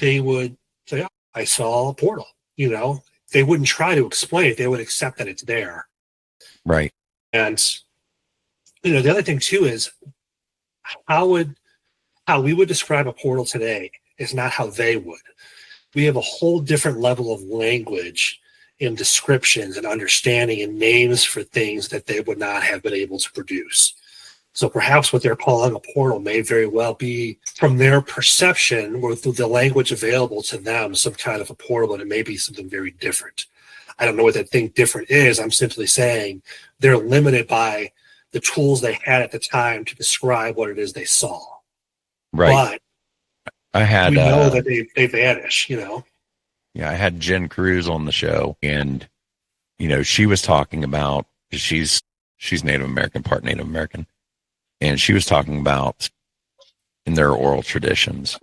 Speaker 1: they would say, I saw a portal. They wouldn't try to explain it. They would accept that it's there.
Speaker 3: Right.
Speaker 1: And, the other thing too is how we would describe a portal today is not how they would. We have a whole different level of language in descriptions and understanding and names for things that they would not have been able to produce. So perhaps what they're calling a portal may very well be, from their perception, with the language available to them, some kind of a portal, and it may be something very different. I don't know what that thing different is. I'm simply saying they're limited by the tools they had at the time to describe what it is they saw.
Speaker 3: Right.
Speaker 1: But we know that they vanish,
Speaker 3: Yeah, I had Jen Cruz on the show, and she was talking about, she's Native American, part Native American, and she was talking about in their oral traditions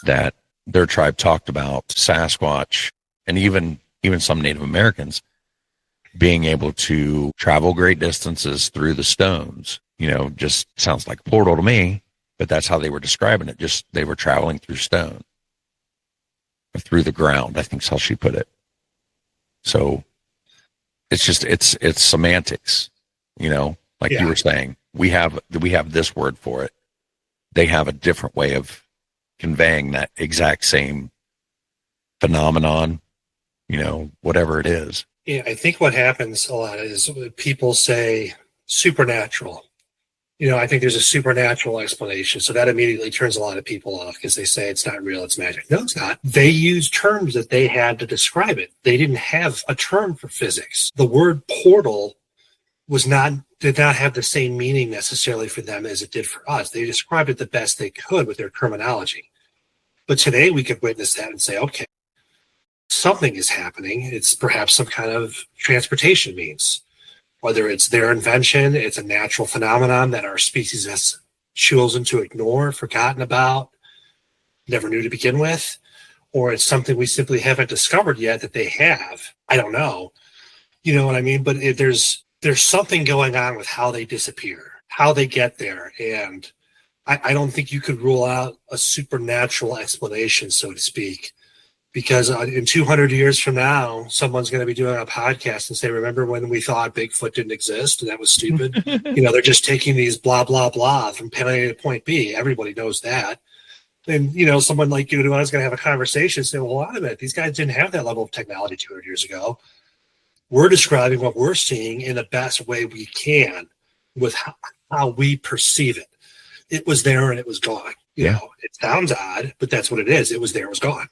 Speaker 3: that their tribe talked about Sasquatch and even some Native Americans being able to travel great distances through the stones. Just sounds like a portal to me, but that's how they were describing it. Just they were traveling through stone, or through the ground, I think is how she put it. So it's just, it's semantics, like you were saying, we have this word for it. They have a different way of conveying that exact same phenomenon, whatever it is.
Speaker 1: Yeah, I think what happens a lot is people say supernatural. I think there's a supernatural explanation. So that immediately turns a lot of people off because they say it's not real, it's magic. No, it's not. They use terms that they had to describe it. They didn't have a term for physics. The word portal did not have the same meaning necessarily for them as it did for us. They described it the best they could with their terminology. But today we could witness that and say, okay, something is happening. It's perhaps some kind of transportation means. Whether it's their invention, it's a natural phenomenon that our species has chosen to ignore, forgotten about, never knew to begin with, or it's something we simply haven't discovered yet that they have. I don't know. You know what I mean? But there's something going on with how they disappear, how they get there. And I don't think you could rule out a supernatural explanation, so to speak. Because in 200 years from now, someone's going to be doing a podcast and say, remember when we thought Bigfoot didn't exist and that was stupid? They're just taking these blah, blah, blah from point A to point B. Everybody knows that. And, someone like you and I is going to have a conversation and say, well, wait a minute, these guys didn't have that level of technology 200 years ago. We're describing what we're seeing in the best way we can with how we perceive it. It was there and it was gone. It sounds odd, but that's what it is. It was there, it was gone.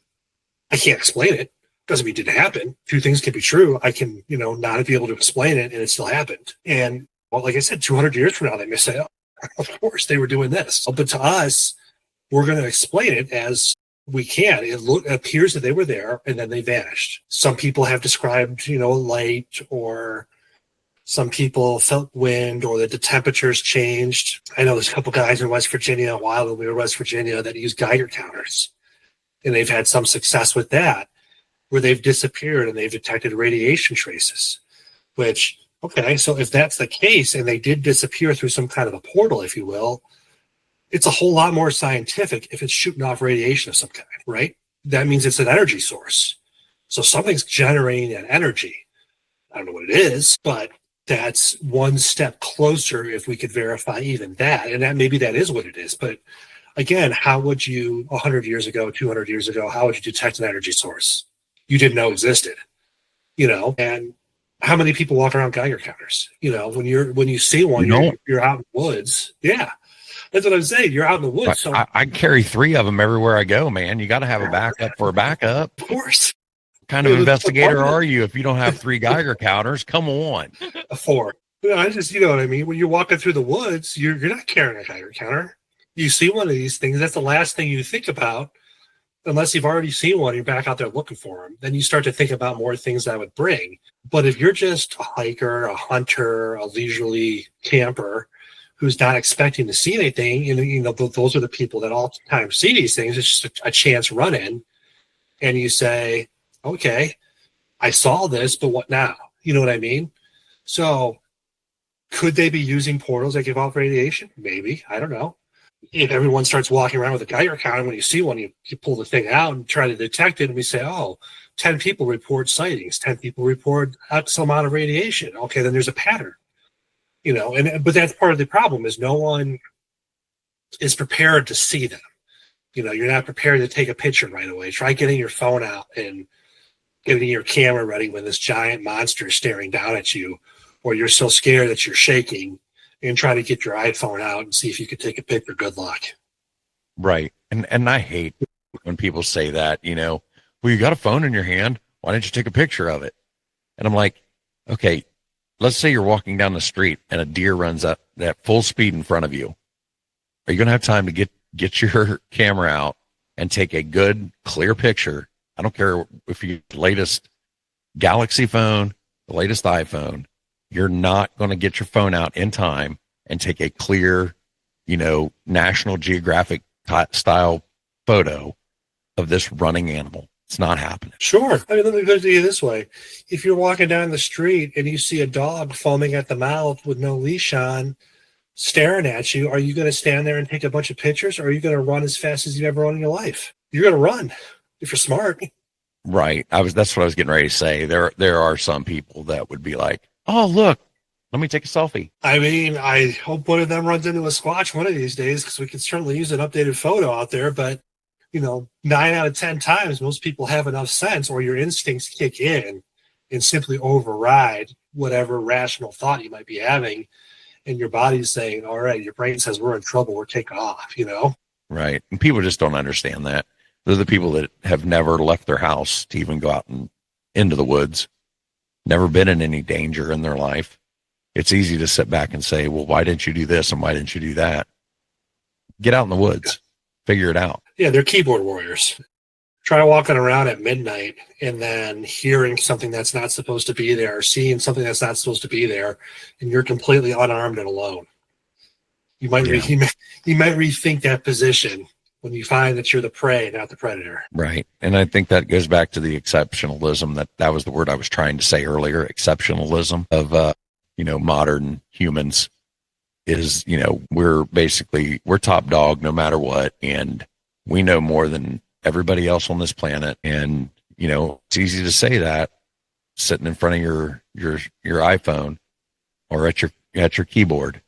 Speaker 1: I can't explain it. Doesn't mean it didn't happen. Two things can be true. I can, not be able to explain it, and it still happened. And, well, like I said, 200 years from now, they may say, oh, of course, they were doing this. But to us, we're going to explain it as we can. It appears that they were there, and then they vanished. Some people have described, light, or some people felt wind, or that the temperatures changed. I know there's a couple guys in West Virginia, a while when we were in West Virginia, that use Geiger counters. And they've had some success with that, where they've disappeared and they've detected radiation traces, which, okay, so if that's the case and they did disappear through some kind of a portal, if you will, It's a whole lot more scientific if it's shooting off radiation of some kind, right? That means it's an energy source. So something's generating that energy. I don't know what it is, but that's one step closer if we could verify even that. And that maybe that is what it is. But again, how would you 100 years ago, 200 years ago, how would you detect an energy source you didn't know existed? And how many people walk around Geiger counters? When you see one, you're out in the woods. Yeah. That's what I'm saying. You're out in the woods. So
Speaker 3: I carry 3 of them everywhere I go, man. You got to have a backup for a backup.
Speaker 1: Of course.
Speaker 3: What kind of investigator are you if you don't have 3 Geiger counters? Come on.
Speaker 1: 4. I just, you know what I mean? When you're walking through the woods, you're not carrying a Geiger counter. You see one of these things, that's the last thing you think about, unless you've already seen one, you're back out there looking for them. Then you start to think about more things that would bring. But if you're just a hiker, a hunter, a leisurely camper who's not expecting to see anything, those are the people that all the time see these things. It's just a chance run in. And you say, okay, I saw this, but what now? You know what I mean? So could they be using portals that give off radiation? Maybe. I don't know. If everyone starts walking around with a Geiger counter, when you see one, you pull the thing out and try to detect it, and we say, 10 people report sightings, 10 people report X amount of radiation. Okay, then there's a pattern. But that's part of the problem is no one is prepared to see them. You're not prepared to take a picture right away. Try getting your phone out and getting your camera ready when this giant monster is staring down at you, or you're so scared that you're shaking, and try to get your iPhone out and see if you could take a picture. Good luck.
Speaker 3: Right. And I hate when people say that, well, you got a phone in your hand. Why didn't you take a picture of it? And I'm like, okay, let's say you're walking down the street and a deer runs up at full speed in front of you. Are you going to have time to get your camera out and take a good, clear picture? I don't care if you the latest Galaxy phone, the latest iPhone, you're not going to get your phone out in time and take a clear, National Geographic style photo of this running animal. It's not happening.
Speaker 1: Sure. I mean, let me put it to you this way. If you're walking down the street and you see a dog foaming at the mouth with no leash on, staring at you, are you going to stand there and take a bunch of pictures, or are you going to run as fast as you've ever run in your life? You're going to run if you're smart.
Speaker 3: Right. That's what I was getting ready to say. There are some people that would be like, oh, look, let me take a selfie.
Speaker 1: I mean, I hope one of them runs into a squatch one of these days, because we can certainly use an updated photo out there. But, 9 out of 10 times, most people have enough sense, or your instincts kick in and simply override whatever rational thought you might be having. And your body's saying, all right, your brain says we're in trouble, we're taking off,
Speaker 3: Right. And people just don't understand that. They're the people that have never left their house to even go out and into the woods, never been in any danger in their life. It's easy to sit back and say, well, why didn't you do this and why didn't you do that? Get out in the woods, figure it out.
Speaker 1: Yeah, they're keyboard warriors. Try walking around at midnight and then hearing something that's not supposed to be there, or seeing something that's not supposed to be there, and you're completely unarmed and alone. You might rethink that position when you find that you're the prey, not the predator.
Speaker 3: Right. And I think that goes back to the exceptionalism that was the word I was trying to say earlier, exceptionalism of, modern humans is, we're top dog no matter what. And we know more than everybody else on this planet. And, it's easy to say that sitting in front of your iPhone or at your keyboard.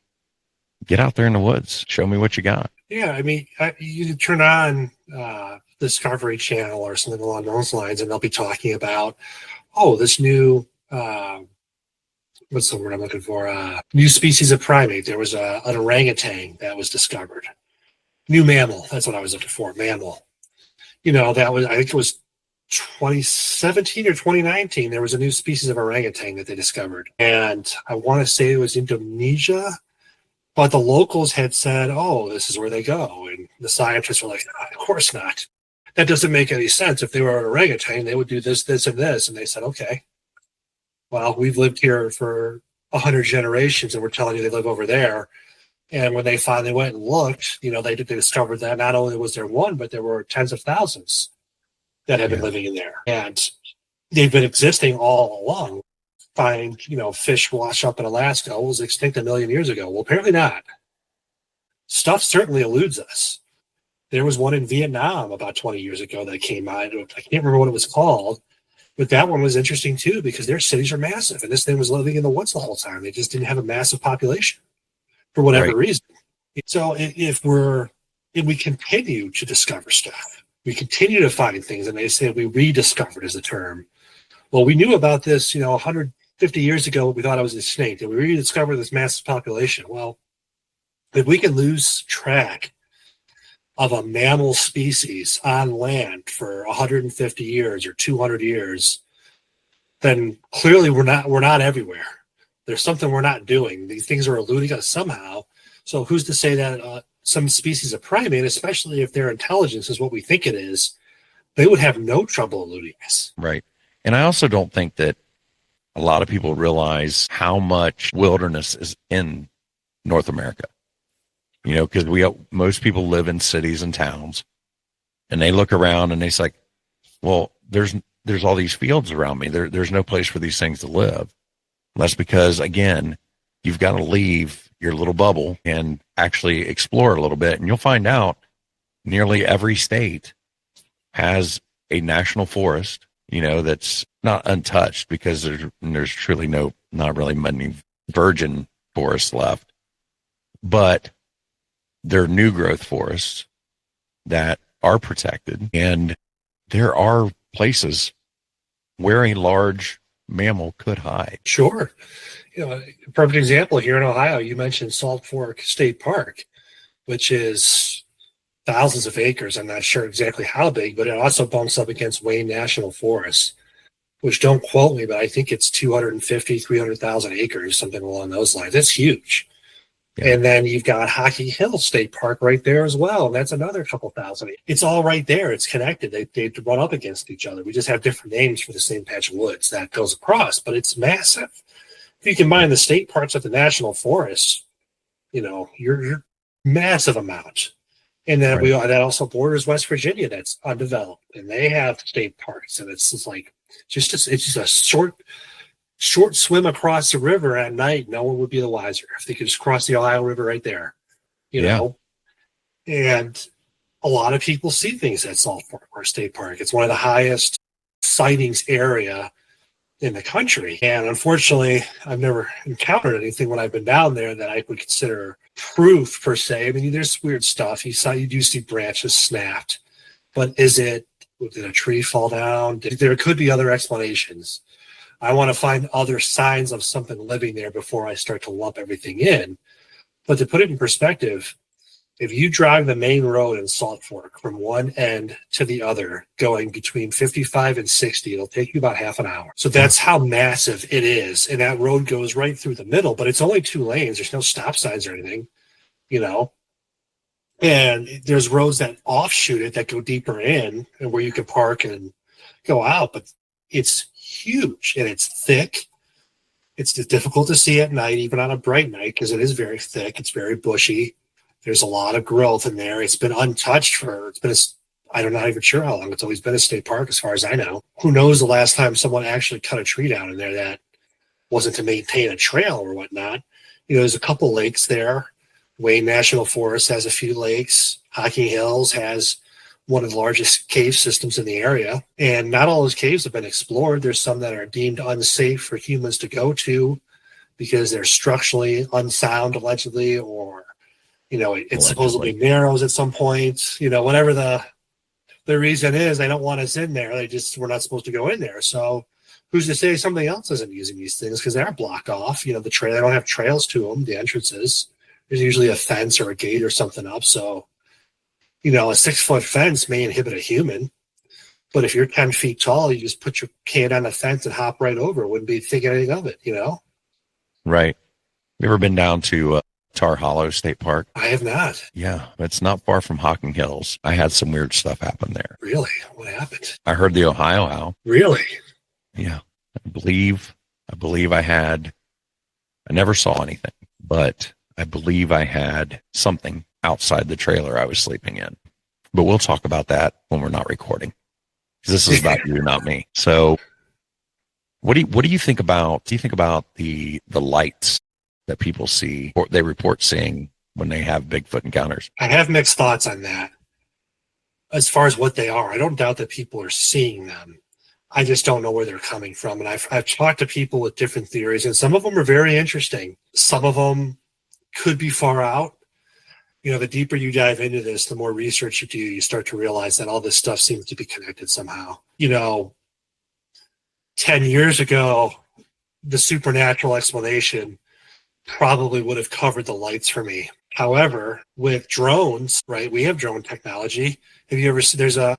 Speaker 3: Get out there in the woods. Show me what you got.
Speaker 1: Yeah, I mean, you turn on Discovery Channel or something along those lines, and they'll be talking about, this new, what's the word I'm looking for? New species of primate. There was an orangutan that was discovered. New mammal. That's what I was looking for. Mammal. That was, I think it was 2017 or 2019. There was a new species of orangutan that they discovered, and I want to say it was Indonesia. But the locals had said, this is where they go. And the scientists were like, of course not. That doesn't make any sense. If they were an orangutan, they would do this, this, and this. And they said, okay, well, we've lived here for 100 generations, and we're telling you they live over there. And when they finally went and looked, they discovered that not only was there one, but there were tens of thousands that had been living in there. And they've been existing all along. Find, fish wash up in Alaska was extinct 1 million years ago. Well, apparently not. stuff certainly eludes us. There was one in Vietnam about 20 years ago that came out. I can't remember what it was called, but that one was interesting too because their cities are massive, and this thing was living in the woods the whole time. They just didn't have a massive population for whatever reason. So if we continue to discover stuff, we continue to find things, and they say we rediscovered is the term. Well, we knew about this, 150 years ago. We thought it was extinct, and we rediscovered this massive population. Well, if we can lose track of a mammal species on land for 150 years or 200 years, then clearly we're not everywhere. There's something we're not doing. These things are eluding us somehow. So who's to say that some species of primate, especially if their intelligence is what we think it is, they would have no trouble eluding us.
Speaker 3: Right. And I also don't think that a lot of people realize how much wilderness is in North America. Because most people live in cities and towns, and they look around and it's like, well, there's all these fields around me. There's no place for these things to live. And that's because, again, you've got to leave your little bubble and actually explore a little bit, and you'll find out nearly every state has a national forest, that's not untouched because there's truly not really many virgin forests left, but there are new growth forests that are protected, and there are places where a large mammal could hide.
Speaker 1: Sure. A perfect example here in Ohio, you mentioned Salt Fork State Park, which is thousands of acres. I'm not sure exactly how big, but it also bumps up against Wayne National Forest, which, don't quote me, but I think it's 250, 300,000 acres, something along those lines. It's huge. Yeah. And then you've got Hockey Hill State Park right there as well. And that's another couple thousand. It's all right there. It's connected. They run up against each other. We just have different names for the same patch of woods that goes across, but it's massive. If you combine the state parks with the national forests, you're massive amount. And then that also borders West Virginia that's undeveloped, and they have state parks, and it's just like it's just a short swim across the river at night. No one would be the wiser if they could just cross the Ohio River right there, know. And a lot of people see things at Salt Fork or State Park. It's one of the highest sightings area in the country. And unfortunately, I've never encountered anything when I've been down there that I would consider proof per se. I mean, there's weird stuff. You do see branches snapped, but did a tree fall down? There could be other explanations. I want to find other signs of something living there before I start to lump everything in. But to put it in perspective, if you drive the main road in Salt Fork from one end to the other, going between 55 and 60, it'll take you about half an hour. So that's how massive it is. And that road goes right through the middle, but it's only 2 lanes. There's no stop signs or anything, And there's roads that offshoot it that go deeper in and where you can park and go out. But it's huge and it's thick. It's difficult to see at night, even on a bright night, because it is very thick. It's very bushy. There's a lot of growth in there. It's been untouched I'm not even sure how long. It's always been a state park as far as I know. Who knows the last time someone actually cut a tree down in there that wasn't to maintain a trail or whatnot. There's a couple lakes there. Wayne National Forest has a few lakes. Hockey Hills has one of the largest cave systems in the area. And not all those caves have been explored. There's some that are deemed unsafe for humans to go to because they're structurally unsound, allegedly, or it supposedly narrows at some point, whatever the reason is, they don't want us in there. We're not supposed to go in there. So who's to say something else isn't using these things because they're blocked off, the trail, they don't have trails to them, the entrances. There's usually a fence or a gate or something up. So, a 6-foot fence may inhibit a human, but if you're 10 feet tall, you just put your kid on the fence and hop right over. Wouldn't be thinking anything of it,
Speaker 3: Right. You ever been down to Tar Hollow State Park?
Speaker 1: I have not.
Speaker 3: Yeah, it's not far from Hocking Hills. I had some weird stuff happen there.
Speaker 1: Really? What happened?
Speaker 3: I heard the Ohio owl.
Speaker 1: Really?
Speaker 3: Yeah. I believe I never saw anything, but I believe I had something outside the trailer I was sleeping in. But we'll talk about that when we're not recording. This is about you, not me. So what do you think about the lights that people see, or they report seeing when they have Bigfoot encounters?
Speaker 1: I have mixed thoughts on that. As far as what they are, I don't doubt that people are seeing them. I just don't know where they're coming from. And I've talked to people with different theories, and some of them are very interesting. Some of them could be far out. You know, the deeper you dive into this, the more research you do, you start to realize that all this stuff seems to be connected somehow. You know, 10 years ago, the supernatural explanation probably would have covered the lights for me. However, with drones, right, we have drone technology. Have you ever seen, there's a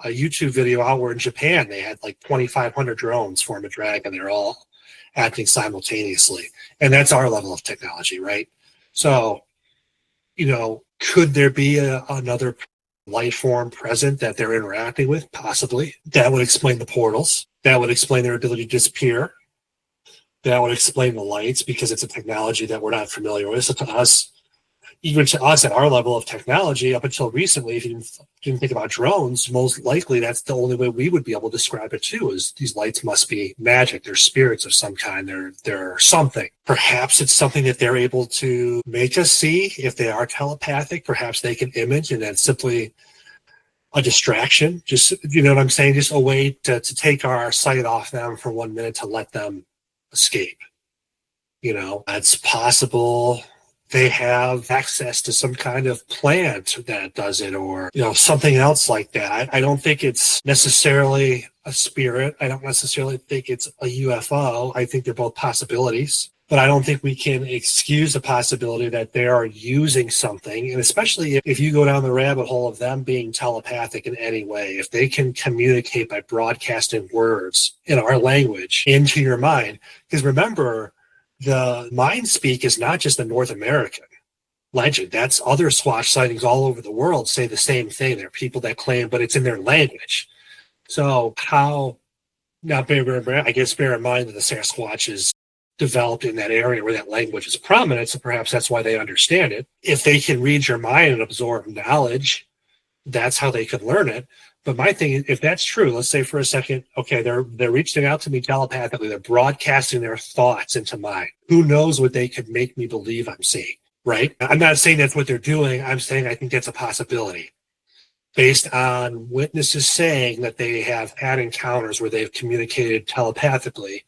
Speaker 1: YouTube video out where in Japan, they had like 2,500 drones form a dragon. They're all acting simultaneously. And that's our level of technology, right? So, you know, could there be another life form present that they're interacting with? Possibly. That would explain the portals. That would explain their ability to disappear. That would explain the lights, because it's a technology that we're not familiar with. So to us, even to us at our level of technology, up until recently, if you didn't think about drones, most likely that's the only way we would be able to describe it too, is these lights must be magic. They're spirits of some kind. They're something. Perhaps it's something that they're able to make us see. If they are telepathic, perhaps they can image, and that's simply a distraction. Just, you know what I'm saying? Just a way to take our sight off them for 1 minute to let them escape. You know, it's possible they have access to some kind of plant that does it, or, you know, something else like that. I don't think it's necessarily a spirit. I don't necessarily think it's a UFO. I think they're both possibilities, but I don't think we can excuse the possibility that they are using something. And especially if you go down the rabbit hole of them being telepathic in any way, if they can communicate by broadcasting words in our language into your mind, because remember, the mind speak is not just a North American legend. That's other Squatch sightings all over the world say the same thing. There are people that claim, but it's in their language. So how, now I guess bear in mind that the Sasquatch is developed in that area where that language is prominent, so perhaps that's why they understand it. If they can read your mind and absorb knowledge, that's how they could learn it. But my thing is, if that's true, let's say for a second, okay, they're reaching out to me telepathically. They're broadcasting their thoughts into mine. Who knows what they could make me believe I'm seeing, right? I'm not saying that's what they're doing. I'm saying I think that's a possibility based on witnesses saying that they have had encounters where they've communicated telepathically.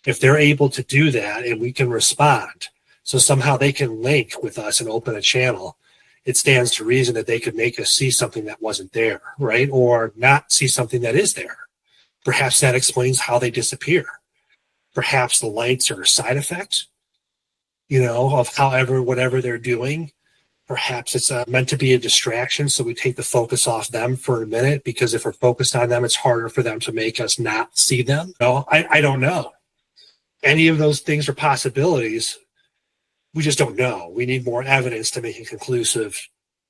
Speaker 1: If they're able to do that and we can respond, so somehow they can link with us and open a channel, it stands to reason that they could make us see something that wasn't there, right? Or not see something that is there. Perhaps that explains how they disappear. Perhaps the lights are a side effect, you know, of whatever they're doing. Perhaps it's meant to be a distraction, so we take the focus off them for a minute, because if we're focused on them, it's harder for them to make us not see them. No, I don't know. Any of those things are possibilities. We just don't know. We need more evidence to make a conclusive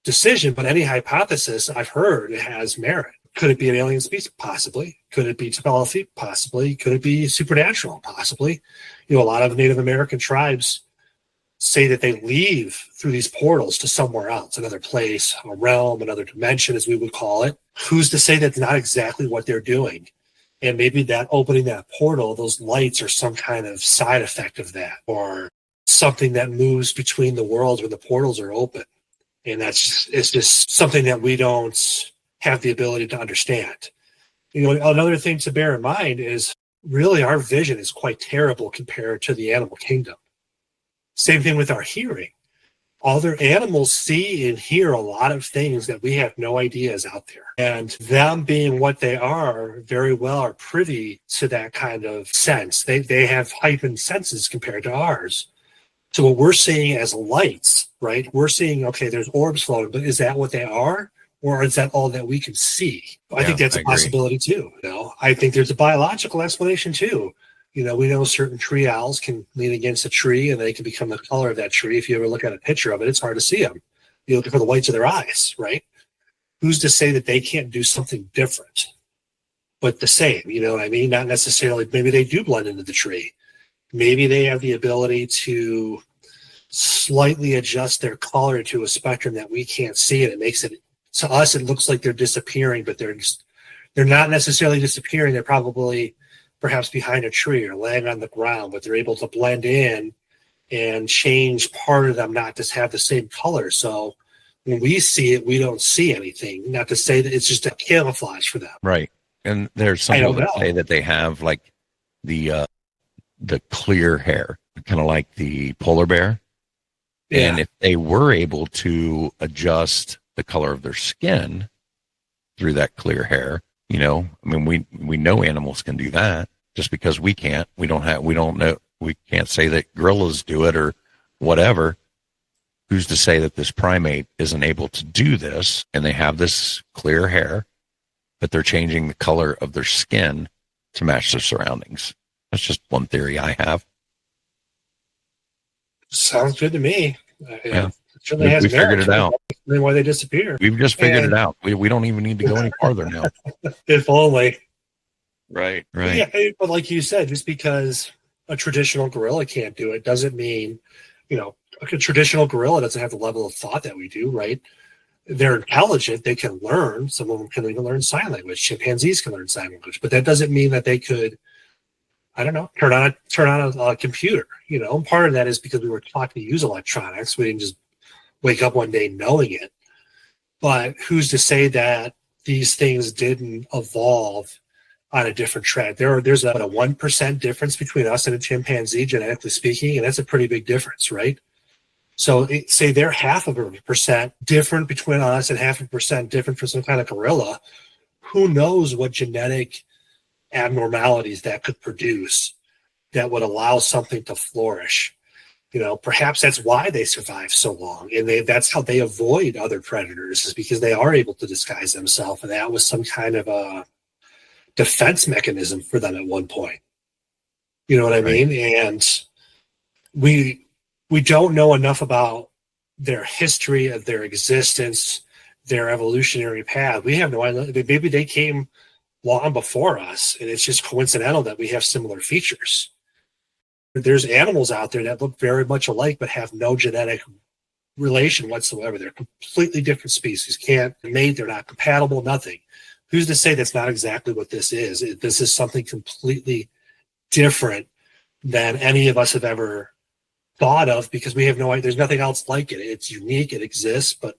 Speaker 1: decision. But any hypothesis I've heard has merit. Could it be an alien species? Possibly. Could it be telepathy? Possibly. Could it be supernatural? Possibly. You know, a lot of Native American tribes say that they leave through these portals to somewhere else, another place, a realm, another dimension, as we would call it. Who's to say that's not exactly what they're doing? And maybe that opening that portal, those lights are some kind of side effect of that, or something that moves between the worlds when the portals are open. And it's just something that we don't have the ability to understand. You know, another thing to bear in mind is really our vision is quite terrible compared to the animal kingdom. Same thing with our hearing. Other animals see and hear a lot of things that we have no idea is out there. And them being what they are, very well are privy to that kind of sense. They have heightened senses compared to ours. So what we're seeing as lights, right? We're seeing, okay, there's orbs floating, but is that what they are? Or is that all that we can see? I think that's a possibility too. You know, I think there's a biological explanation too. You know, we know certain tree owls can lean against a tree and they can become the color of that tree. If you ever look at a picture of it, it's hard to see them. You look for the whites of their eyes, right? Who's to say that they can't do something different, but the same? You know what I mean? Not necessarily. Maybe they do blend into the tree. Maybe they have the ability to slightly adjust their color to a spectrum that we can't see, and it makes it, to us, it looks like they're disappearing, but they're not necessarily disappearing. They're probably perhaps behind a tree or laying on the ground, but they're able to blend in and change part of them not to have the same color. So when we see it, we don't see anything. Not to say that it's just a camouflage for them.
Speaker 3: Right. And there's some people that say that they have like the clear hair, kind of like the polar bear. Yeah. And if they were able to adjust the color of their skin through that clear hair, you know, I mean, we know animals can do that. Just because we can't, we don't know, we can't say that gorillas do it or whatever. Who's to say that this primate isn't able to do this, and they have this clear hair, but they're changing the color of their skin to match their surroundings? That's just one theory I have.
Speaker 1: Sounds good to me.
Speaker 3: Yeah.
Speaker 1: We
Speaker 3: figured it out.
Speaker 1: Why they disappear.
Speaker 3: We've just figured it out. We don't even need to go any farther now.
Speaker 1: If only.
Speaker 3: Right.
Speaker 1: Yeah, but like you said, just because a traditional gorilla can't do it doesn't mean, you know, a traditional gorilla doesn't have the level of thought that we do, right? They're intelligent. They can learn. Some of them can even learn sign language. Chimpanzees can learn sign language, but that doesn't mean that they could, I don't know, turn on a computer. You know, and part of that is because we were taught to use electronics. We didn't just wake up one day knowing it. But who's to say that these things didn't evolve on a different track? There's about a 1% difference between us and a chimpanzee, genetically speaking, and that's a pretty big difference, right? So say they're 0.5% different between us and 0.5% different from some kind of gorilla. Who knows what genetic abnormalities that could produce that would allow something to flourish? You know, perhaps that's why they survive so long, and that's how they avoid other predators, is because they are able to disguise themselves, and that was some kind of a defense mechanism for them at one point. You know what I mean? And we don't know enough about their history of their existence, their evolutionary path. We have no idea. Maybe they came long before us, and it's just coincidental that we have similar features. There's animals out there that look very much alike but have no genetic relation whatsoever. They're completely different species. Can't mate. They're not compatible. Nothing. Who's to say that's not exactly what this is? This is something completely different than any of us have ever thought of, because we have no idea. There's nothing else like it. It's unique. It exists, but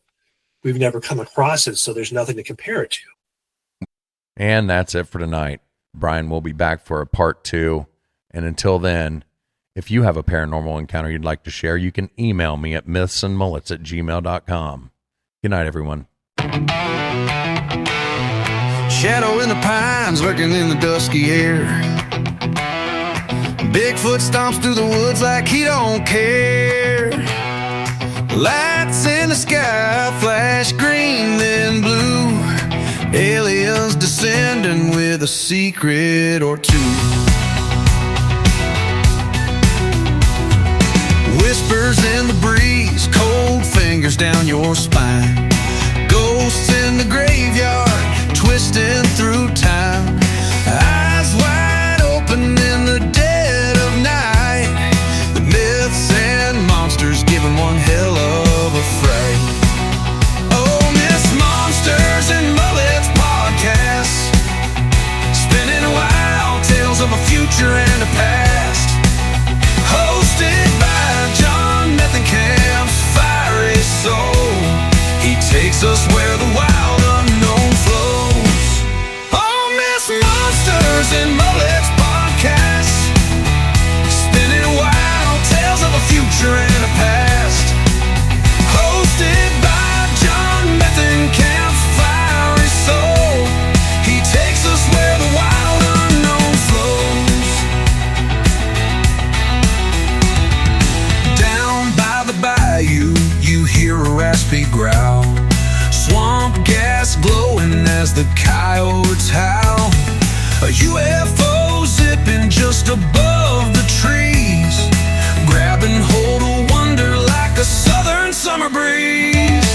Speaker 1: we've never come across it, so there's nothing to compare it to.
Speaker 3: And that's it for tonight. Brian will be back for a part 2. And until then, if you have a paranormal encounter you'd like to share, you can email me at mythsandmullets@gmail.com. Good night, everyone.
Speaker 2: Shadow in the pines lurking in the dusky air. Bigfoot stomps through the woods like he don't care. Lights in the sky flash green then blue. Aliens descending with a secret or two. Whispers in the breeze, cold fingers down your spine. Ghosts in the graveyard, twisting through time. Eyes wide open in the dead of night. The myths and monsters giving one hell of a fright. Oh, Myths, Monsters, and Mullets podcast, spinning wild tales of a future and a past. Hosted by John Methenkamp's fiery soul. He takes us where the wild unknown flows. Oh, Myths, Monsters, and Mullets podcast, spinning wild tales of a future and a past. Hosted by John Methenkamp's fiery soul. He takes us where the wild unknown flows. Down by the bayou, you hear a raspy growl. Swamp gas glowing as the coyotes howl. A UFO zipping just above the trees, grabbing hold of wonder like a southern summer breeze.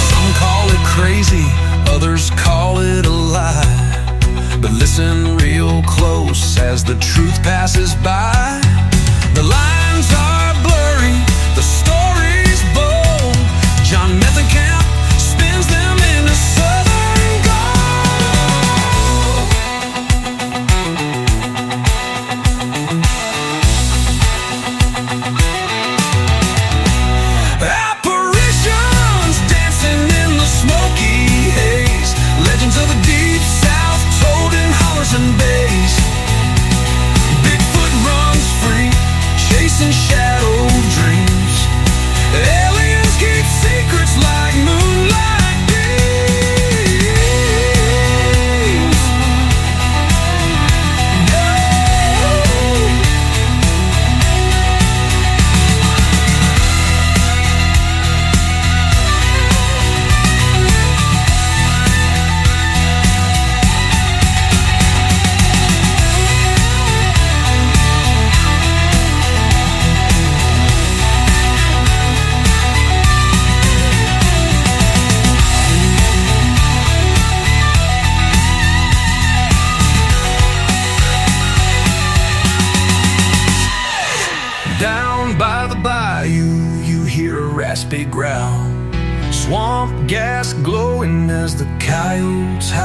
Speaker 2: Some call it crazy, others call it a lie. But listen real close as the truth passes by. The lines are blurry, the story's bold. John Methenkamp spins them into happy growl. Swamp gas glowing as the coyotes howl.